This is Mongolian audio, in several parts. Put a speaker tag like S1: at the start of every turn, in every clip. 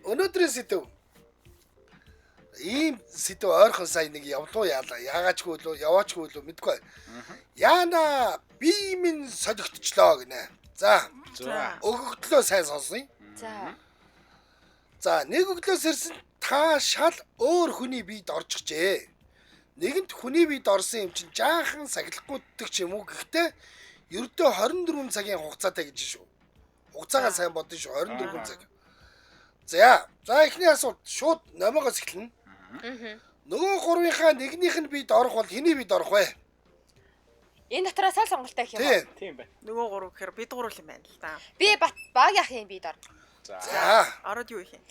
S1: өнөөдрийн сэдв. Ийм сэдв ойрхон сая нэг явлуу яалаа. Яагаачгүй лөө, яваачгүй лөө мэдгүй. Яана би минь солигдчихлоо гинэ. За. Өгөгдлөө сайн сонсъё. За, нэг өглөөс ирсэн та шал өөр хүний биед орчихжээ. Нэгэнт хүний биед орсон юм чинь жаахан сахилахгүйддэг ч юм уу. Гэхдээ ердөө 24 цагийн хугацаатай гэж шүү. Хугацаагаа сайн бодно шүү. 24 цаг. За эхний асуулт шууд номоогоос эхэлнэ. Нөгөө гурвынхаа нэгнийх нь биед орох бол хэний биед орох вэ?
S2: Энэ дотроос аль сонголттой гэх юм
S1: бэ?
S3: Тийм байна.
S4: Нөгөө гурав гэхээр бид гурав юм байна л да.
S2: Би баг яхын биед ор.
S1: За.
S4: Ороод юу их юм?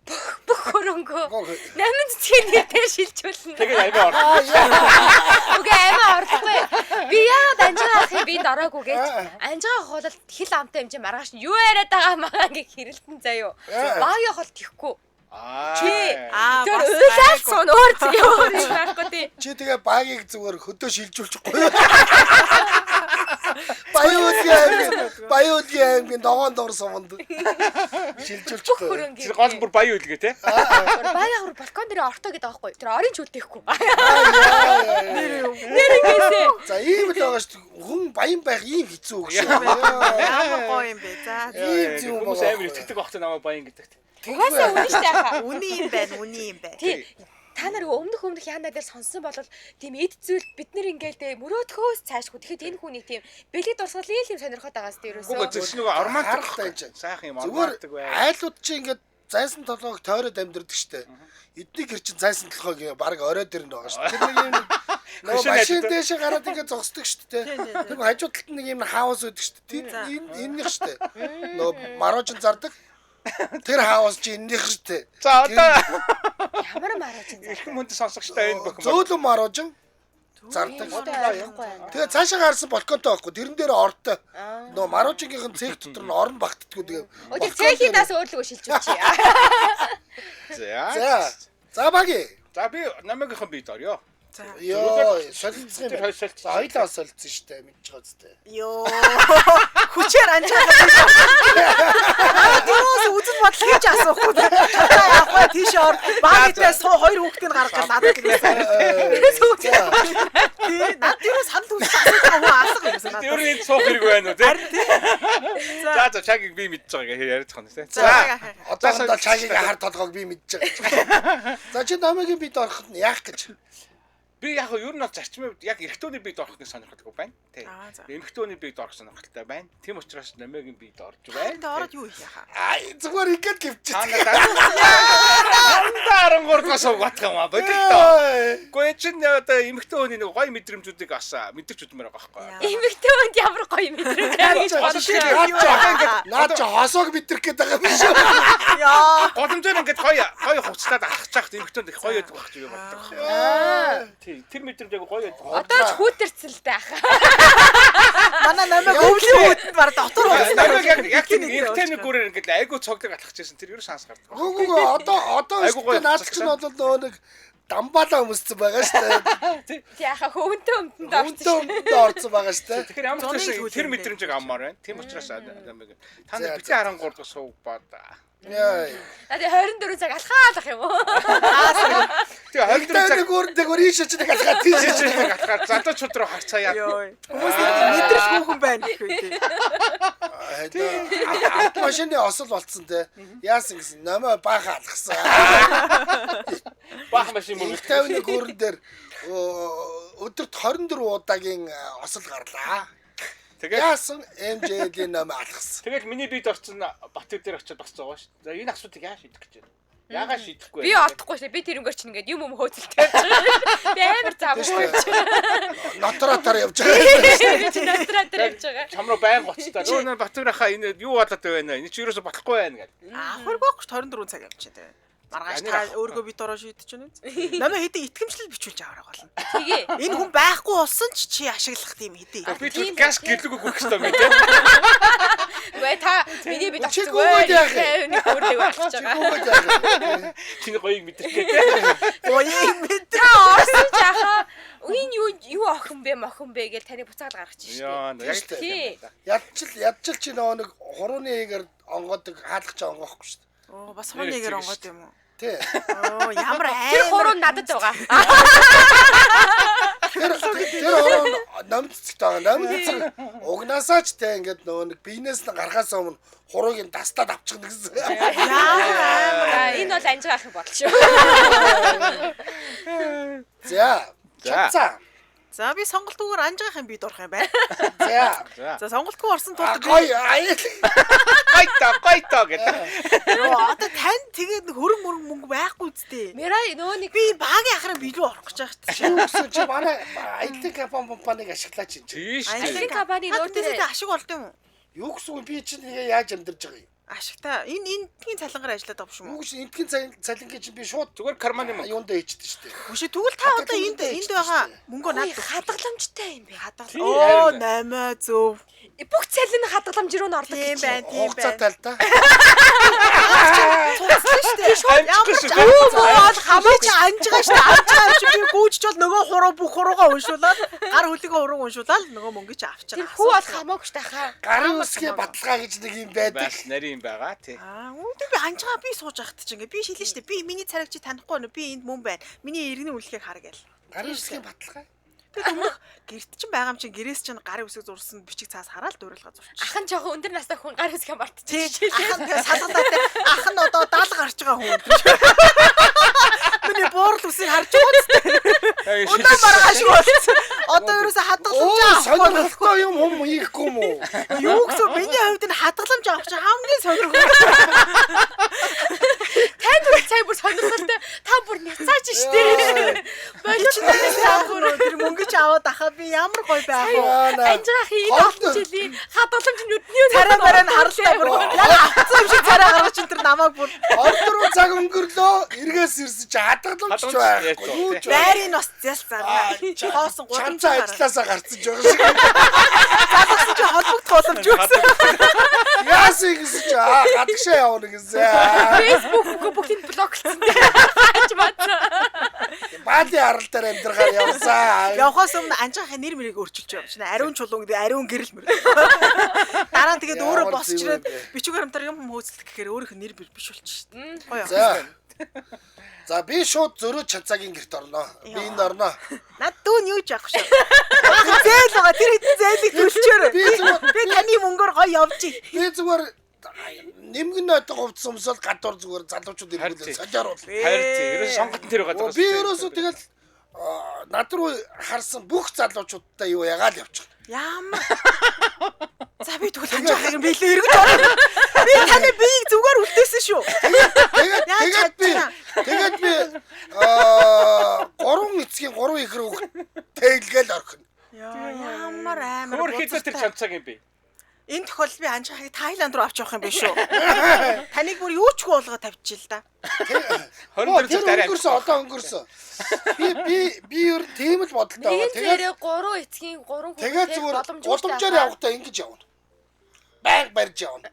S2: Бүх хөрөнгөө 8 цэцгийн нэрээр шилжүүлнэ.
S3: Тэгээд амиа ор.
S2: Үгүй амиа орлохгүй. Би яагаад анжааахын биед ороогүй гэж анжаах бол хил амтай юм чи маргааш нь юу яриад байгаа маа ингээ хэрэлдэн заяо. Багийнх бол тэхгүй. Тэр уйлал сон өөр зүгээр юм байхгүй тий.
S1: Чи тэгээ багийг зүгээр хөдөө шилжүүлчихгүй. Баяудгийн аймгийн ногоон дор суманд шилжүүлчихгүй.
S3: Тэр гол бүр баян үлгээ те.
S2: Баяа бүр балкон дээр ортоо гэдэг аахгүй. Тэр орын ч үлдээхгүй. Нэр ингэсэн.
S1: За ийм л байгаа шүү. Хүн баян байх ийм хэцүү үг шүү.
S4: Ямар гоё юм бэ. За
S1: ийм
S3: Хүмүүс амир итгэдэг багт намайг баян гэдэгт.
S2: Угаасаа үнэн штэ хаа.
S4: үний юм байна.
S2: Тий. Та нар өмнөх яана дээр сонсон бол тийм эд зүйл бид нар ингээл дээ мөрөөдхөөс цаашгүй. Тэгэхэд энэ хүний тийм бэлэг дурсгал ийм сонирхоод байгаас дээ ерөөсөө.
S3: Үгүй зөв нөгөө романтик сайхан юм романтик бай.
S1: Айлууд чи ингээд зайсан толгойг тойроод амьдэрдэг штэ. Эдний гэр чин зайсан толгойг баг орой дээр нь байгаа штэ. Тэр нэг юм нөгөө машин дэше гараад ингээд зогсдог штэ. Тэр хажуу талд нэг юм хаус үүдэг штэ. Тэр энэнийх штэ. Нөгөө марожин зардаг. Тэр хаус чи энэнийх штэ.
S3: За одоо
S2: ямар марожин зардаг.
S3: их хүнд сонсогчтой энэ бохом.
S1: Зөөлөн марожин зардаг. Тэгээ цаашаа гарсан балконтой байхгүй. Тэрэн дээр ортой. Нөгөө марожингийнхэн цех дотор нь орон багтдаггүй тэгээ.
S2: Өдөр цехидаас өөрлөгөө шилжүүлчихье.
S1: За баги.
S3: За би намайгийнхан бий дорё.
S1: Йоо, солилцсон юм. Хоёлаа солилцсон штэ мэдж байгаа зү.
S4: Йоо. Хүчээр анжаагаад. Дөрөөс үзэл бодол хийж асуухгүй. Яахгүй тийш ор. Багтаас хоёр хүүхдийг гаргах надад гэсэн. Тий, над дөрөөс санал үзэж асуухгүй алга гэсэн надад.
S3: Тэр энэ цуух хэрэг байна уу те? За чагийг би мэдж байгаа хэрэг яриад байгаа юм те.
S1: За одоохондоо чагийн хар толгойг би мэдж байгаа. За чи намайг бид ороход яах гэж?
S3: Би яг юу нэг зарчмын яг эрэгтөөний биед орохны сонирхолтой байна. Тий. Эмэгтөөний биед орох сонирхолтой байна. Тэм учраас намайгийн биед орж байна.
S4: Тэ ороод юу хийх яхаа?
S1: Зүгээр ингээд гэвчээ.
S3: Дарангуурдаас угаах юм аа бодогдоо. Гэхдээ чинь одоо эмэгтөөний нэг гоё мэдрэмжүүдийг асаа мэдэрч үдмээр байгаа байхгүй.
S2: Эмэгтэйнд ямар гоё мэдрэмж гэж бодчих.
S1: Наад чи хосоог бидрэх гээд байгаа юм шүү.
S4: Яа.
S3: Голомжоор ингээд гоё хувцлаад алхаж чахт эмэгтөөнд их гоё байдаг байх гэж би боддог. Тий, тэр мэдрэмж яг гоё байдаг.
S2: Одоо ч хүүтэрцэлтэй ах.
S4: Манай намайг өвлийн үүдэнд баг дотор
S3: байсан. Намайг яг тийм эмэгтэйний гүрээр ингээд айгуу цогдог алхаж байсан. Тэр юу санс гардаг.
S1: Үгүй одоо наад чинь бол нөгөө нэг дамбаалаа өмссөн байгаа шүү дээ.
S2: Тий яха хөвөнтөө өмдөнд орсон.
S1: Хөвөнтөө орсон байгаа шүү дээ.
S3: Тэгэхээр ямар ч зүйл тэр мэдрэмжийг аммаар байна. Тийм учраас намайг та нар битгий 13 дахь сууг бод.
S1: Яа.
S2: Тэгээ 24 цаг алхаалах юм уу?
S3: Тэгээ 24 цаг
S1: зүгээр ийш ч нэг алхаад тийш ч
S3: нэг алхаад задаа чуд руу харцаая.
S4: Хүмүүс мэдрэх хүүхэн байна гэхүү.
S1: Автомашины осол болцсон те. Яасан гэсэн номоо бааха алгасан.
S3: Баах машин мөн
S1: 50-ны гүрэн дээр өдөрт 24 удаагийн осол гарлаа.
S3: Тэгээд
S1: яасан MJ-ийн номоо алгасан.
S3: Тэгээд миний биед орсон Батбаяр дээр очиод бас байгаа шүү. За энэ асуудыг яа шийдэх гэж байна? Яагаад шийдэхгүй вэ?
S2: Би одохгүй шээ. Би тэрнгээр чинь ингээд юм хөөцөлтэй явж байгаа. Би амар завгүй явж байгаа.
S1: Нотротоор явж байгаа.
S2: Нотротоор явж байгаа.
S3: Чам руу байн гоцтой. Өө Батбаярхаа энэ юу болоод байна? Энэ чи юусоо болохгүй байна гэдэг.
S4: Хөргөөч 24 цаг явчихэ тэ. Маргааш та өөргөө бит ороо шийдэж байна үү? Намайг хэдий итгэмжлэл бичүүлж аваарай болно.
S2: Тэгээ.
S4: Энэ хүн байхгүй болсон чи ашиглах тийм хэдий.
S3: Би ч газ гэлээгөө гүрэх хэрэгтэй юм тийм.
S2: Гүй та миний бит
S1: очиж байгаа.
S2: Нэг өөрлөг болчихж байгаа.
S3: Чиний гоёг мэдрэх гэдэг.
S4: Гоёг мэдээ.
S2: Орсон жаха. Энэ юу охин бэ мохин бэ гэж таны буцаал гаргачих шүү.
S3: Яа, яг
S2: тий.
S1: Ядчил чи нөгөө нэг хурууны эгээр онгоодог хаалгач онгоохгүй шүү.
S4: Оо бас хоньёгээр онгод юм уу?
S1: Тий.
S4: Оо ямар
S2: Тэр хуруу надад байгаа.
S1: Тэр орон намцдаг таа. Намцдаг угнаасаач те ингээд нөгөө нэг биенээс нь гарахаас өмнө хурууг нь тастаад авчихна гэсэн.
S2: Энэ бол анжиг ахын бодол шүү.
S1: За.
S4: За би сонголтгүйгээр анжгаахын бие дурах юм байна. За сонголтгүй орсон тул
S1: Гой
S3: гой гэдэг.
S4: одоо тань тэгээд хөрөнгө мөнгө байхгүй үсттэй.
S2: Мэрай нөгөө нэг
S4: Би багийн ахрын бие рүү орох гэж байгаа ч.
S1: гэсэн чи манай IT компаниг ашиглаач юм чи.
S3: Тийш.
S2: ажлын компани
S4: Нөөдөө
S2: нөөдөө
S4: ашиг болд юм уу?
S1: Юу гэсэн үг би чинь яаж амьдарч байгаа юм?
S4: Ашигтай. Энэ энтгийн цалингаар ажиллаад байгаа юм
S1: Юу
S4: уу?
S1: гэж энтгийн цалингийн чинь би шууд
S3: Зүгээр карманы мөнгө.
S1: юундаа хийчихдээ шүү дээ.
S4: Хүшээ тэгвэл та одоо энд байгаа мөнгөө наад
S2: хадгаламжтай юм бэ.
S3: Тийм
S4: Оо
S3: байна.
S4: 8 зөв.
S2: Бүх цалин хадгаламж руу н ордог
S4: Тийм
S2: гэж.
S4: байна, тийм
S1: Хугацаа
S4: байна.
S1: тал та.
S3: Амжих шүү.
S4: Юу бол хамаач анжгаа штэ. Анжгаа чи би гүйжч бол нөгөө хуруу бүх хуруугаа уншуулаад гар хөлийгөө хурууг уншуулаад нөгөө мөнгө чи авчираа.
S2: Тэр хүү бол хамаагүй штэ хаа.
S1: Гарын үсгийн баталгаа гэж нэг юм байдаг.
S3: Бас нарийн байгаа тий.
S4: Үүдээ би анжгаа би сууж ахт чи ингээ би шилэн штэ. Би миний царайг чи танихгүй нэ. Би энд мөн байна. Миний иргэний үлэхийг хар гээл.
S1: Гарын үсгийн баталгаа.
S4: Би өмнөх гэрт чинь байгаа юм чинь гэрээс чинь гарын үсэг зурсан бичиг цаас хараад дөрөлгөө зурчих.
S2: Ахын жоохон өндөр настай хүн гар үсгэн
S4: Тий.
S2: мартчих.
S4: Ах нь тэгээ салгалаатай. Ах нь одоо 70 гарч байгаа хүн. Миний буурал үсийг харж байгаа үстэй. Удаан маргааш болсон. Одоо ерөөсө хадгаламж авахгүй.
S1: Сонирхолтой юм юм ийхгүй юм уу?
S4: Юу гэсэн миний хувьд энэ хадгаламж авах чинь хамгийн сонирхолтой.
S2: Танд үл цай бүр сонирхолтой. Та бүр няцаач штэ. Боловч
S4: Тэр мөнгө ч аваад ахаа би ямар гоё байх вэ?
S2: анжгаахын энэ олон жилийн хадгаламж нүдний
S4: Царай барай нь харлаа бүр. Яг авцсан юм шиг царай гаргаж энэ тэр намайг бүр.
S1: Ордор цаг өнгөрлөө. Эргээс ирсэн чи хадгаламж ч байхгүй. Юу ч
S4: Байрын нас зял зарна. Хоосон 3
S1: Чанцаа ажилласаа гарцсан ч байгаа шиг.
S4: Залгсан чи холбогдох боломж юу гэсэн.
S1: Яасан гэсэн чи гадагшаа явна гэсэн.
S2: Facebook бүгдийг блоклцсон. Хаач бацаа.
S1: Баали арал дээр амьдрахаар явсан.
S4: Явхаас өмнө анжаахын нэр мэрийг өөрчилж байгаа юм чинь. Ариун чулуун гэдэг ариун гэрэл мөр. Дараа нь тэгээд өөрөө босч ирээд бичиг баримтаар юм хөөцөлдөх гэхээр өөрийнх нь нэр биш болчих шээ. Гоё.
S1: За би шууд зөрөө чанцаагийн гэрт орноо. Би энд орноо.
S4: Над дүүн юу ч яах шүү. Зээл байгаа. Тэр хэдэн зээлийг төлчөөр. Би таны мөнгөөр гоё явчих.
S1: Би зүгээр нэмгэнэт говцсон өмсөл гадуур зүгээр залуучууд ирүүлээ солиоруул.
S3: Хайр тий. Ерөөс сонготон тэр байгаа.
S1: Би ерөөсөө тэгэл над руу харсан бүх залуучуудтай юу ягаал явчих.
S4: Яамаа. За би тэгвэл анжаахыг биелээ эргэж орно. Би таны биеийг зүгээр үлдээсэн шүү.
S1: Тэгээд би 3 эцгийн 3 их рүү тэйлгээл орхино.
S4: Ямар амар.
S3: Өөр хэдэн тэр чанцаг юм бэ?
S4: Энэ тохиолдолд би анжаахыг Таиланд руу авч явах юм биш үү? Таныг бүр юу ч болгоод тавьчих л да.
S3: 24 цаг дараа.
S1: Одоо өнгөрсөн. Би ер тийм л бодолтой байгаа.
S2: Тэгээд 3 эцгийн 3 хүн
S1: тэгээд зүгээр боломжоор явахдаа ингэж явна. Байг барьж явна.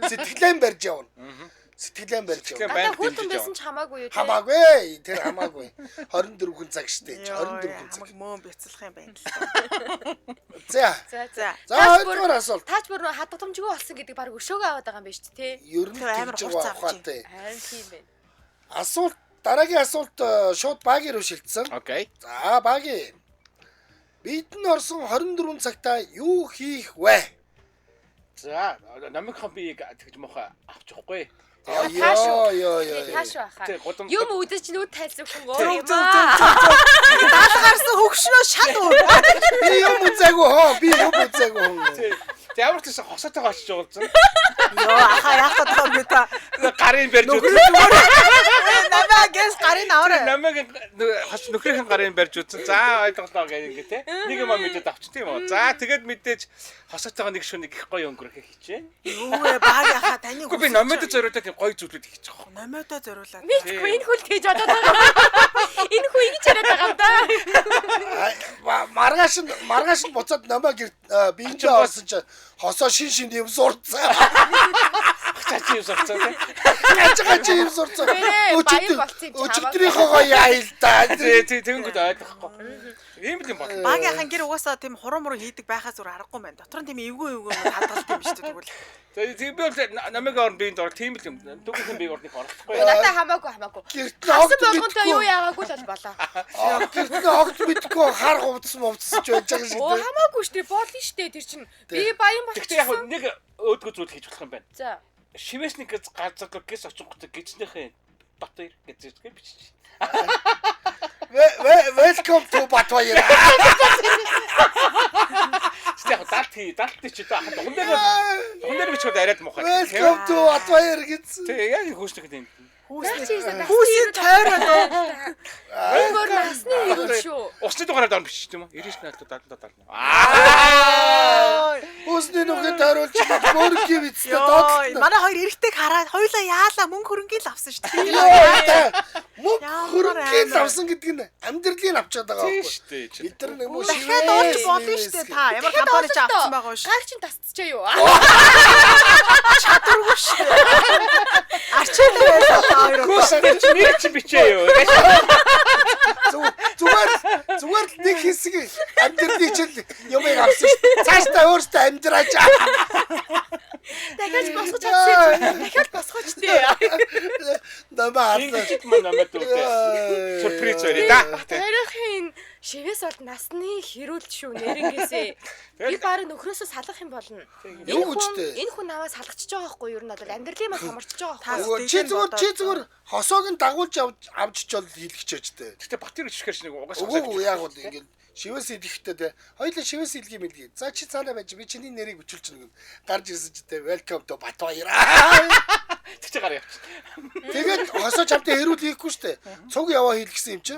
S1: Сэтгэлэн барьж явна. Сэтгэлэн барьж явна.
S2: надад хүүтэн байсан ч хамаагүй юу те.
S1: Хамаагүй. Тэр хамаагүй. 24 хүн цаг штэ. 24 хүн цаг.
S4: Хамаг мөн бяцлах юм байна.
S1: За.
S4: За.
S1: За хоёрдугаар асуулт.
S2: Таач бүр хадгаламжгүй болсон гэдэг баг өшөөгөө аваад байгаа юм байна шүү дээ.
S1: Ер нь
S4: амар
S1: тэгж
S4: хурц
S1: байгаа
S4: авч
S1: ухаатай.
S2: Харин тийм байна.
S1: Асуулт дараагийн асуулт шууд багийн руу шилжсэн.
S3: Окей.
S1: За багийн. Бидний орсон 24 цагта юу хийх вэ?
S3: За намынхан би тэгж мохоо авчихгүй.
S2: Тааш баха. Юм өдөж нүд тайлсан хүн өөр юм аа.
S4: Даалгарсан хөгшнөө шал уу.
S1: Би юм үзээгүй хоо. Би юм үзээгүй хүн.
S3: Тэг ямар ч гэсэн хосоотойгоо очиж уулзсан.
S4: Йоо ахаа яах гэдэг юм бэ та.
S3: Гарын барьж үзсэн.
S4: Намаа гэс гарын аваа.
S3: Намайг хос нөхрийнхэн гарын барьж үзсэн. За ойлголоо гэх ингэ те. Нэг юм мэдээд авчих тийм үү. За тэгээд мэдээж хосоотойгоо нэг шөнө их гоё өнгөрөх хийчихэ.
S4: Юу вэ баг яхаа таны
S3: Үгүй би номёд зориулаад тийм гоё зүйлүүд хийчих واخ.
S4: Номёдоо зориулаад.
S2: Мэдгүй энэ хөл тэгж бодоод байгаа. Энэ хүү ингэж яриад байгаа юм да.
S1: Маргааш нь буцаад намаа гэр биенээ орсон чи хосоо шин юм сурцсан.
S3: Чачи юм сурцаа тий.
S1: Гажигажи юм сурцаа.
S2: Баян болцсон юм чи
S1: Өчигдрийнхөө яа л да.
S3: Тэгэнгүүт ойлгохгүй. Ийм л юм байна.
S4: Багийнхан гэр угаасаа тийм хуруу муруу хийдэг байхаас өөр аргагүй байна. Дотор нь тийм эвгүй хадгалт юм шүү дээ тэгвэл.
S3: Тийм би бол намайг орн биенд орох тийм л юм. Түүхэн би орныг орохгүй.
S2: Надаа хамаагүй.
S1: Гэрт
S2: Хасан
S1: огт
S2: болгонтой юу яагаагүй л болоо.
S1: Гэрт огт мэдгүй хар хувцсан ч байж байгаа шиг.
S2: Оо хамаагүй штэ болно штэ тэр чинь. Би баян
S3: Тэгтээ яг
S2: болчихсон.
S3: нэг өөдгөө зүйл хийж болох юм байна.
S2: За.
S3: Шивэсник газар гэс очихгүй гэжнийхээ Батбаяр гэж бичиж.
S1: Welcome to Батбаяр.
S3: Яг далт чи та дундэр бичээд арайд мохоо.
S1: Welcome to Батбаяр гэсэн.
S3: Тэг яг хүүснэг энэ.
S4: Хүүсийн тойроод
S2: Өнгөр насны юу шүү.
S3: Усны дугаараар дор бичиж тийм үү? 99 70.
S1: Усны нүгэ тойруулж мөрөг вицтэй
S4: Йой,
S1: доотлоо.
S4: манай хоёр эргэтэйг хараад хоёулаа яалаа мөнгө хөрөнгөний л авсан шүү дээ.
S1: Мөнгө хөрөнгөний авсан гэдэг нь амьдралыг авчаад байгаа
S3: Тийм
S1: байхгүй.
S3: шүү дээ.
S1: Эдгээр нэг муу
S4: Дахиад уулж болно шүү дээ та. Ямар компани ч авсан байгаа шүү.
S2: Гар чин тасцчаа юу?
S4: Чадваргүй шүү дээ. Арчаад байсан хоёр.
S3: Хүүснэг чи нэр чи бичээ юу?
S1: Зүгээр л нэг хэсэг амьдралыг чил юмыг авсан шүү. Цаашдаа өөртөө амьдраач.
S2: Дахиад босгож чадсан. Дахиад босгооч тээ.
S1: Намаа
S3: Ингэж мөн намайг дүүтэй. Сюрприз өрөө да.
S2: Тэрхийн шивээс бол насны хэрүүлж шүү нэрнгээсээ. Би баарыг нөхрөөсөө салах юм болно.
S1: Юу гэжтэй?
S2: Энэ хүн аваа салгачихж байгаа байхгүй юу? Ер нь бол амьдралын мал хамарчж байгаа
S4: Та-
S2: байхгүй юу?
S1: Чи зүгээр хосоог нь дагуулж авчиж бол хийлгэж дээ.
S3: Гэтэ Батбаяр ичихэр чинь угаас
S1: Үгүй яг бол ингэ шивээс илгэхтэй те. Хоёулаа шивээс илгий мэлгий. За чи цаанаа байж би чиний нэрийг бичүүлж нэг гарч ирсэн чи те. Welcome to Батбаяр.
S3: Тэгч гар явчих.
S1: Тэгээд хосоо чамтай хэрүүл хийхгүй штэ. Цуг яваа хийлгсэн юм чи.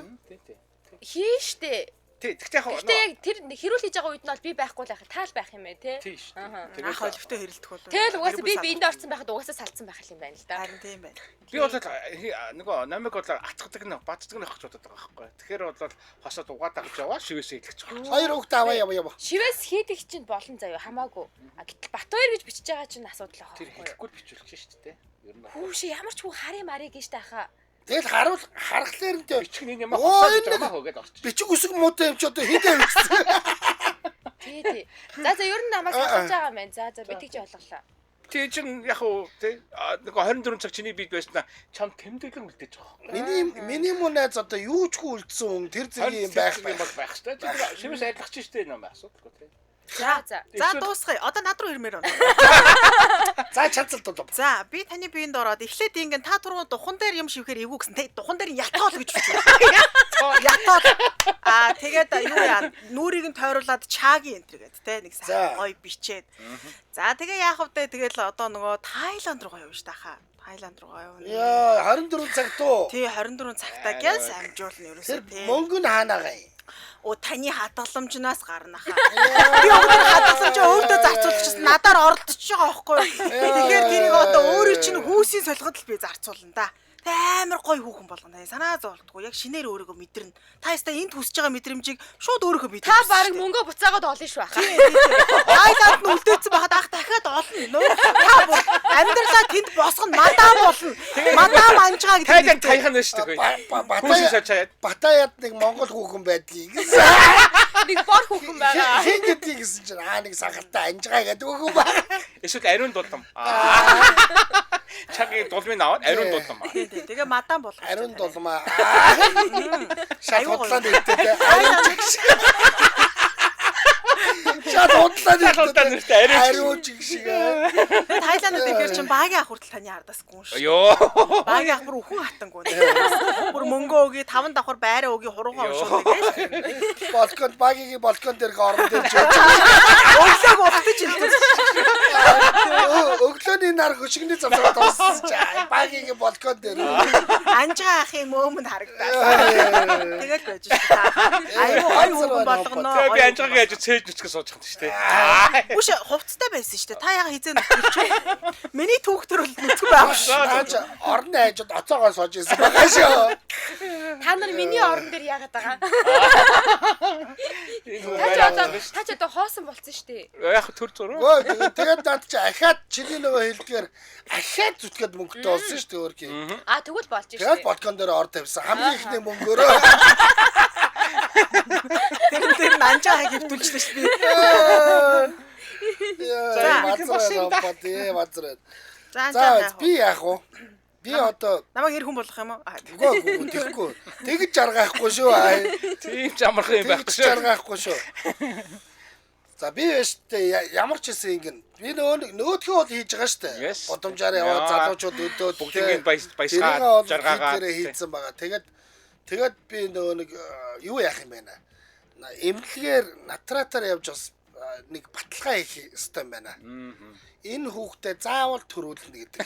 S2: Хийштэй.
S3: Тэгтээ яг
S2: Гэтэ яг тэр хэрүүл хийж байгаа үед нь бол би байхгүй л байх. Таал байх юм ээ, тий?
S3: тийм шүү.
S4: Ах холбогтой хэрэлдэх бол.
S2: Тэгэл угаасаа би биэнд орсон байхад угаасаа салцсан байх юм байна л да.
S4: Харин тийм байна.
S3: Би бол нөгөө намайг бол атгадаг нь бацдаг нь авах бодоод байгаа байхгүй. Тэгэхээр бол хосоод угаад авч яваа шивээс илгэж байгаа.
S1: Хоёр хүүхдээ аваа ява.
S2: Шивээс хийдэг чинь болно заяа хамаагүй. Гэтэл Батбаяр гэж бичиж байгаа чинь асуудал
S3: Тэр
S2: байхгүй юу?
S3: хэлэхгүй л бичүүлж шүү дээ. Ер нь
S2: Хүүш ямар ч хүн харин марыг гэж тахаа.
S1: Тэгэл харахлаар нь те.
S3: бичих нэг юм хосоо гэж байгаа хөөгээд орчих.
S1: Бичиг үсэг муутай юм чи одоо хидээ үссэн.
S2: Тий. За ер нь намайг салгаж байгаа юм байна. За би тэгж ойлголоо.
S3: Тий чин яг уу тий нөгөө 24 цаг чиний бид байснаа чам тэмдэглэн үлдээж байгаа.
S1: Миний муу найз одоо юу ч хүү үлдсэн хүн тэр зэрэг юм байх
S3: юм бол байх шүү дээ. Шивээс айлгах чинь шүү дээ юм асуудалгүй тий.
S2: За.
S4: За дуусгая. Одоо над руу ирмээр байна.
S1: За чадсалт бол.
S4: За би таны биеинд ороод эхлээд ингэн та тургуу духан дээр юм шивхээр эвгүй гэсэн. Тэ духан дээр ятоол гэж бичсэн. Ятоол. Тэгээд юу яа нүрийг нь тойруулаад чаагийн энэ тэгээд те нэг сайн гоё бичээд. За тэгээ яах вэ? Тэгэл одоо нөгөө Таиланд руу явна ш тахаа. Таиланд руу явна.
S1: Яа 24 цаг туу.
S4: Тий 24 цагтаа гяс амжуулна ерөөсөө
S1: Тэр
S4: тий.
S1: мөнгө нь хаанаага юм.
S4: Оо таны хадгаламжнаас гарна хаа. Би өөрөөр хадгаламж өвдөө зарцуулагчсан надаар оролдож байгаа байхгүй юу. Тэгэхээр тэрийг одоо өөрөө чинь хүүсийн солиход л би зарцуулна да. Тэ амар гоё хүүхэн болгоно. Санаа зовлтгүй. Яг шинээр өөрийгөө мэдрэн. Та яста энд хүсэж байгаа мэдрэмжийг шууд өөрийнхөө бий.
S2: Та баг мөнгөө буцаагаад олно шүү баха.
S4: Айланд нь үлдээсэн байхад ах дахиад олно. Та бүр амьдралаа тэнд босгоно. Мадам болно. Мадам анжгаа гэдэг.
S3: Тайланд таяхан нь шүү дээ. Хүүсээ сачаад
S1: Батаяад нэг монгол хүүхэн байдгийг гэсэн.
S2: Нэг бор хүүхэн байгаа.
S1: Хин гэдгийг гэсэн чинь нэг сахалтай анжгаа гэдэг хүүхэн байна.
S3: эсвэл ариун дулам. Чагийн дулмын аваад ариун дулам.
S4: Тэгээ мадам болох.
S1: Ариун дулмаа. Шат худлаа нэгтэй. Ариун чигш. Шат худлаа нэгтэй. Ариун чигш.
S4: Тайланд дээр чинь багийн ах хүртэл таны ардаас гүн ш.
S3: Йоо.
S4: Багийн ах бүр өхөн хатанггүй. Бүр мөнгө өгье 5 давхар байраа өгье хуруугаа уншуулна гэж.
S1: Балкон багийн балкон дээр орон дээр жоо.
S4: Өглөөг утгаж илтэн.
S1: Өглөөний нар хөшигний цацгаа туссан чаа. Багийн балкон дээр.
S4: Анжаа ахын мөөмөнд харагдаа. Тэгээд байж ш. Аюу ой хүүхэн болгоно.
S3: Тэгээ би анжаагийн хажуу цээж нүцгэж сууж байгаа юм шүү дээ.
S4: Үш хувцастай байсан шүү дээ. Та яга хизээ нүцгэлч. Миний түүхтэр бол нүцгэн байх ш.
S1: Орны хажууд оцоогоо сууж ирсэн байгаа шүү.
S2: Та нар миний орон дээр яагаад байгаа? Та ч одоо хоосон болсон шүү дээ.
S3: Яг төр зуруу.
S1: Тэгээд над чи ахаад чиний нөгөө хэлдгээр ахаад зүтгээд мөнгөтэй болсон шүү дээ өөрхий.
S2: Тэгвэл болж шүү
S1: Тэгээд
S2: дээ.
S1: подкон дээр ор тавьсан. Хамгийн ихний мөнгөөрөө.
S4: Тэр нанжаа хэвдүүлчихсэн шүү дээ.
S1: Мацраа.
S4: За
S1: За би яах вэ? Би одоо
S4: намайг эр хүн болох юм уу?
S1: үгүй тэгэхгүй. Тэгж жаргаахгүй шүү.
S3: Тийм ч амархан юм байхгүй
S1: Тэгж
S3: шүү.
S1: жаргаахгүй шүү. За би өштэй ямар ч хэсэг ингэн. Би нөгөөдхөө бол хийж байгаа штэ.
S3: Yes.
S1: Бодомжаар яваад залуучууд өдөөд
S3: Бүгдийг баясгаад жаргаагаа
S1: хийцэн байгаа. Тэгээд би нөгөө нэг юу яах юм бэ? Эмнэлгээр натратаар явж бас нэг баталгаа хийх ёстой юм байна. Энэ хүүхдэд заавал төрүүлнэ гэдэг.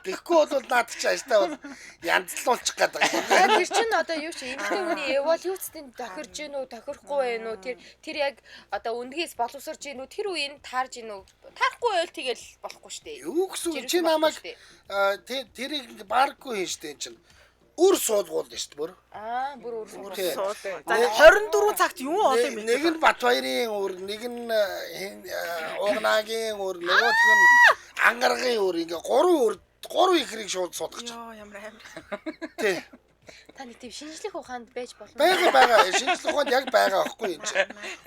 S1: Тэгэхгүй бол наад чи ажтаа бол янзлуулчих гээд байгаа.
S2: Тэр чинь одоо юу чи эмэгтэй хүний эволюцийн тохирж гин үү, тохирохгүй байх уу? Тэр яг одоо үндгээс боловсрж гин үү? Тэр үеийн таарж гин үү? Таарахгүй байл тэгэл болохгүй шүү дээ.
S1: Юу гэсэн чи намайг тэрийг бааргүй хийн штэ энэ чинь. Үр суулгуул нь штэ бүр.
S2: Бүр өөр
S4: За 24 цагт юу олон юм бэ?
S1: Нэг нь Батбаярын үр, нэг нь Угнагийн үр, нөгөөх нь Ангаргийн үр ингээ гурван ихрийг шууд суулгаж.
S4: Йоо ямар амар.
S1: Тий.
S2: Та нэг тийм шинжлэх ухаанд байж болно.
S1: Байгаа. Шинжлэх ухаанд яг байгаа байхгүй юм чи.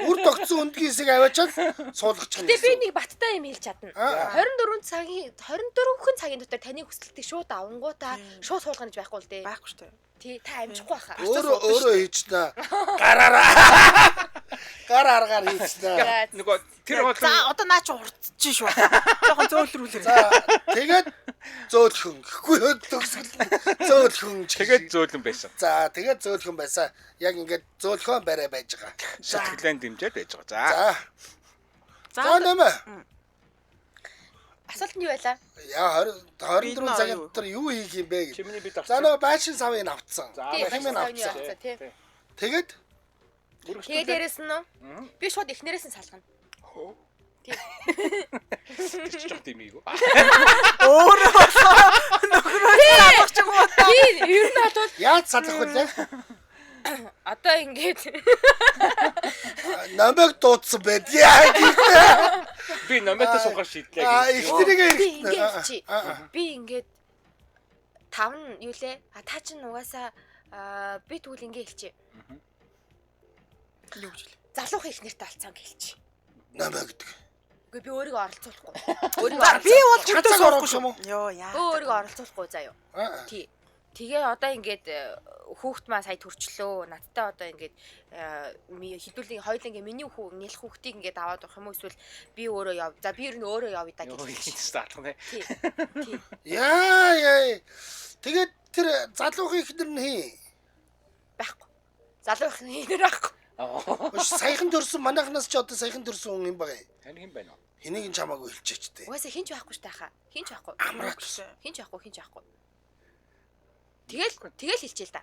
S1: Үр тогтсон өндгийн хэсэг аваачаад суулгачих юм.
S2: Тэгээ би нэг баттай юм хэлж чадна. 24 цагийн дотор таны хүсэлтийг шууд авангуудаа шууд суулгана гэж байхгүй л дээ.
S4: Байхгүй шүү дээ.
S2: Тий, та амжихгүй байхаа.
S1: Өөрөө хийчихнэ. Гараараа. Гар аргаар хийчихнэ.
S3: Нөгөө тэр бол
S4: За одоо наа чи урдчих шүү. Жохон зөөлрүүлээ.
S1: За тэгээд зөөлхөн. Гэхгүй төгсгөл зөөлхөн.
S3: тэгээд зөөлөн байсан.
S1: За тэгээд зөөлхөн байсан. Яг ингээд зөөлхөн барай байж байгаа.
S3: Сэтгэлэн дэмжээд байж байгаа.
S1: За. За нэмэ.
S2: Асуулт нь юу байлаа?
S1: Яа 24 цагийн дотор юу хийх юм бэ гэж.
S3: Чимний бид
S1: За нөгөө байшин савыг авцсан.
S3: За
S2: Тийм,
S1: хэмээн
S2: байшин савны
S1: авцсан.
S2: авцсан, тий.
S1: Тэгээд
S2: Тэгээ дээрэс нь би шууд эхнэрээс нь салгана. Тий.
S3: ч жоо тийм ийгүү.
S4: Өөрөө нөхрөө салгах ч юм уу.
S2: Тий, ер нь бол
S1: яаж салах вэ?
S2: одоо ингээд
S1: Намайг дуудсан байд. Яа гэдэг.
S3: Би номётой суугаар шийдлээ.
S1: Ихнэрийгээ
S2: би ингээд чи. Би ингээд 5 нь юу лээ? Та чинь угаасаа би тэгвэл ингээд хэлчихье.
S4: Юу гэж вэ?
S2: Залуухан ихнэртэй алцсан гэлчих.
S1: Намайг гэдэг.
S2: Үгүй би өөрийгөө оролцуулахгүй.
S4: Би бол
S1: Чатаг орохгүй юм уу?
S4: Йоо яа.
S2: Өөрийгөө оролцуулахгүй заяа. Тий. Тэгээ одоо ингээд хүүхд маа сая төрчлөө. Надтай одоо ингээд хідүүлийн хоёул ингээд миний нэлэх хүүхдийг ингээд аваад авах юм уу эсвэл би өөрөө яв. За би ер нь өөрөө явъя да гэж
S3: стартах нэ.
S2: тий. Тий.
S1: Яа. Тэгээд тэр залуухан ихнэр нь хий.
S2: Байхгүй. Залуухан ихнэр байхгүй.
S1: Саяхан төрсөн манайхнаас ч одоо саяхан төрсөн хүн юм байна.
S3: Тань хэн байна вэ?
S1: Хэнийг нь чамаагүй хэлчихэж тээ.
S2: Угаасаа хинч байхгүй ш тахаа. Хинч байхгүй.
S1: Амраач.
S2: Хинч байхгүй. Тэгэл хэлчихээ л да.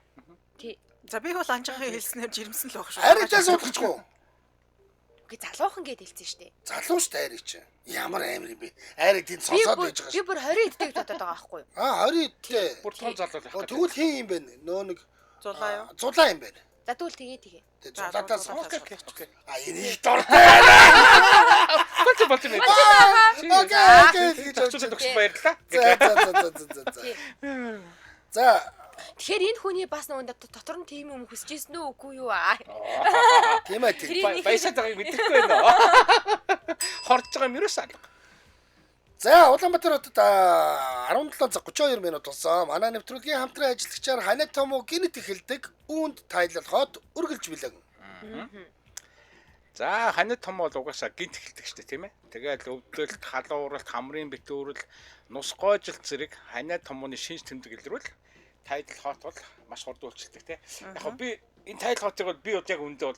S2: Тий.
S4: За би бол анжихаа хэлснээр жирэмсэн л байх шүү.
S1: Аригтаа суулгахгүй.
S2: Үгүй залуухан гэд хэлсэн штэ.
S1: Залуу ш тайрыг чи. Ямар амир юм бэ? Айрыг тэнд сонсоод байж байгаа ш.
S2: Би бүр 20 эддэг бодоод байгаа байхгүй юу?
S1: 20 эдтэй.
S3: Бүр том залуу байх.
S1: Тэгвэл хин юм бэ? Нөө нэг
S4: Зулаа юу?
S1: зулаа юм байна.
S2: За тэгвэл тэгээ.
S1: Зулаатаа
S4: зулаа.
S3: Окей.
S1: энийг дуртай.
S3: Болчих юм.
S1: Окей.
S3: Төгсөж баярлаа.
S1: За.
S2: Тэгэхээр энэ хүний бас нөгөө дотор нь тийм юм хүсэж ирсэн үү үгүй юу?
S1: Тийм ээ.
S3: Баясаад байгааг мэдэхгүй байна. Хорж байгаа юм ерөөс алга.
S1: За Улаанбаатар хотод 17 цаг 32 минут болсон. Манай нэвтрүүлгийн хамтран ажиллагчаар Ханаа Тому гинэт эхэлдэг үүнд тайлалхоод үргэлж билэн.
S3: За Ханаа Том бол угаасаа гинт эхэлдэг шүү дээ тийм ээ. Тэгээд өвдөлт, халууралт, хамрын битүүрэл, нус гойжилт зэрэг Ханаа Томны шинж тэмдэглэрүүл тайлал хот бол маш хурдан үйлчлдэг тийм. Яг би энэ тайлал хотыг бол би яг үндэ бол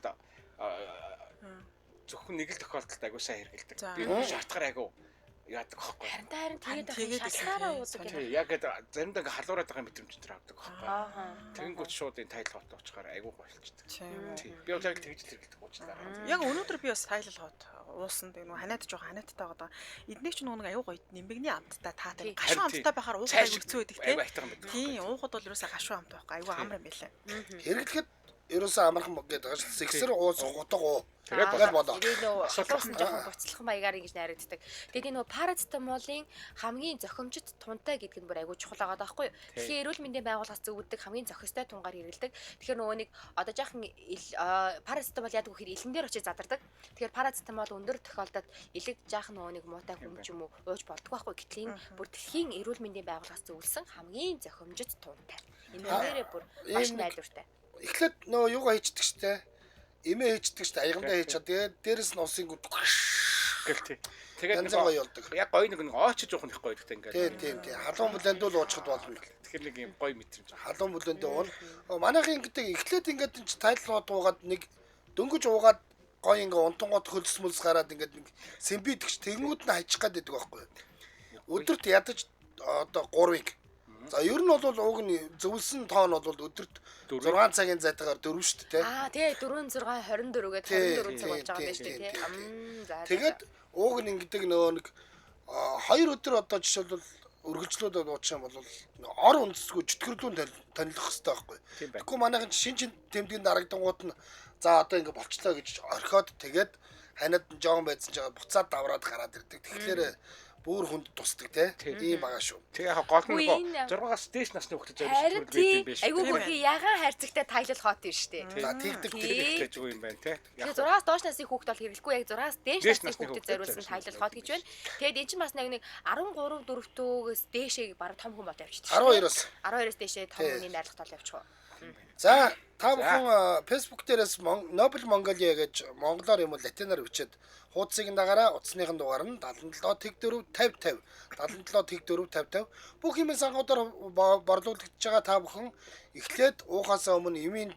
S3: зөвхөн нэг л тохиолдолд агуу сайн хэрэгэлдэг. Би шаардахаар агуу яадаг байхгүй.
S2: Харин тэгээд
S4: тэгээд
S2: шалтгаанаа
S4: гэсэн,
S2: уудаг
S3: Тий, яг заримдаа ингээ халуураад байгаа мэдрэмж энэ авдаг байхгүй.
S2: Аа.
S3: Тэнгүүт шууд энэ тайлх хот уучгаар айгүй болчихдог.
S4: Тийм.
S3: Тий. Би бол яг тэгж хэрэглэдэг уучлаарай.
S4: Яг өнөөдөр би бас тайлал хот уусан тэг нөө ханаад жоохон ханаадтай байгаа. Эднийг ч нэг аюу гоё нэмбэгний амттай таатай гашуун амттай байхаар уух аюу хэцүү байдаг
S3: Айгүй айтайхан байдаг.
S4: тийм уухад бол ерөөсөө гашуун амт байхгүй аюу амар юм байлаа.
S1: Хэрэглэхэд ерөөсөө амархан гэдэг байгаа шүү. Сэгсэр уус гутаг уу.
S3: Тэгээд
S1: тэгэл болоо.
S2: Тэгээд нөө шалгуулсан жоохон буцлах маягаар ингэж найрагддаг. Тэгээд нөө парацетамолын хамгийн зохимжит тунтай гэдэг нь бүр айгүй чухал байгаа даахгүй юу. Тэгэхээр эрүүл мэндийн байгууллагаас зөвлөдөг хамгийн зохистой тунгаар хэрэглэдэг. Тэгэхээр нөгөө нэг одоо жаахан парацетамол яадаг вэ гэхээр илэн дээр очиж задардаг. Тэгэхээр парацетамол өндөр тохиолдолд илэг жаахан нөгөө нэг муутай хүмж юм уу ууж болдог байхгүй. Гэтэл энэ бүр дэлхийн эрүүл мэндийн байгууллагаас зөвлөсөн хамгийн зохимжит тунтай. Энэ нэрээ бүр маш найдвартай.
S1: Эхлээд нөө юугаа хийчихдэг штэ. Имээ хийчихдэг штэ. Аягандаа хийчихээ. Тэгээд дээрэс нь усын гүт
S3: гэл тий. Тэгээд
S1: янз гоё болдог.
S3: яг гоё нэг оочж уух нь их гоё гэдэг ингээд.
S1: Тийм. Халуун бүлэнд л уучхад болно.
S3: Тэгэхээр нэг юм гоё мэдрэмж.
S1: Халуун бүлэнд уул. Манайхын ингээд эхлээд ингээд энэ тайлгууд уугаад нэг дөнгөж уугаад гоё ингээд унтангууд хөлс мөлс гараад ингээд нэг сэмбидэгч тэнгүүд нь хайчих гад байдаг байхгүй юу. Өдөрт ядаж одоо 3-ыг. За ер нь бол ууг нь зөвлөсөн тоон бол өдөрт 6 цагийн зайтаагаар 4 шүү дээ.
S2: Аа тий 4 6 24 гээд 24 цаг болж байгаа юм шүү дээ тий. За.
S1: Тэгээд ууг нь ингэдэг нөгөө нэг 2 өдөр одоо жишээлбэл үргэлжлүүлээд уучих юм бол ор үндэсгүй чөтгөрлүүн танилах хэрэгтэй байхгүй. Тэгэхгүй манайхын шин тэмдгийн дарагдангууд нь за одоо ингэ болчлоо гэж орхиод тэгээд ханад жоохон байдсан чагаа буцаад давраад гараад ирдэг. Тэгэхээр бүр хүнд тусдаг те. Тийм байгаа шүү.
S3: Тэгээ яг гол нь нөгөө 6-аас дээш насны хүүхдэд зориулж байдаг юм биш.
S2: Айгүй хөрхи ягаан хайрцагтай тайлал хот юм шүү дээ.
S1: За тэгдэг
S3: гэж юу юм байна те.
S2: Тэгээ 6-аас доош насны хүүхд бол хэрэглэхгүй яг 6-аас дээш насны хүүхдэд зориулсан тайлал хот гэж байна. Тэгээд эн чинь бас нэг 13 4-төөс дээшээ баг том хүн бод явчихдаг.
S1: 12-оос
S2: 12-оос дээшээ том хүний найрлагт бол явчих.
S1: За та бүхэн Facebook дээрээс Nobel Mongolia гэж монголоор юм уу латинаар бичээд хуудсыг дагаараа утасныхын дугаар нь 77 тэг 4 50 50 77 тэг 4 50 50 бүх юмын сангуудаар борлуулагдж байгаа та бүхэн эхлээд уухаасаа өмнө эмийн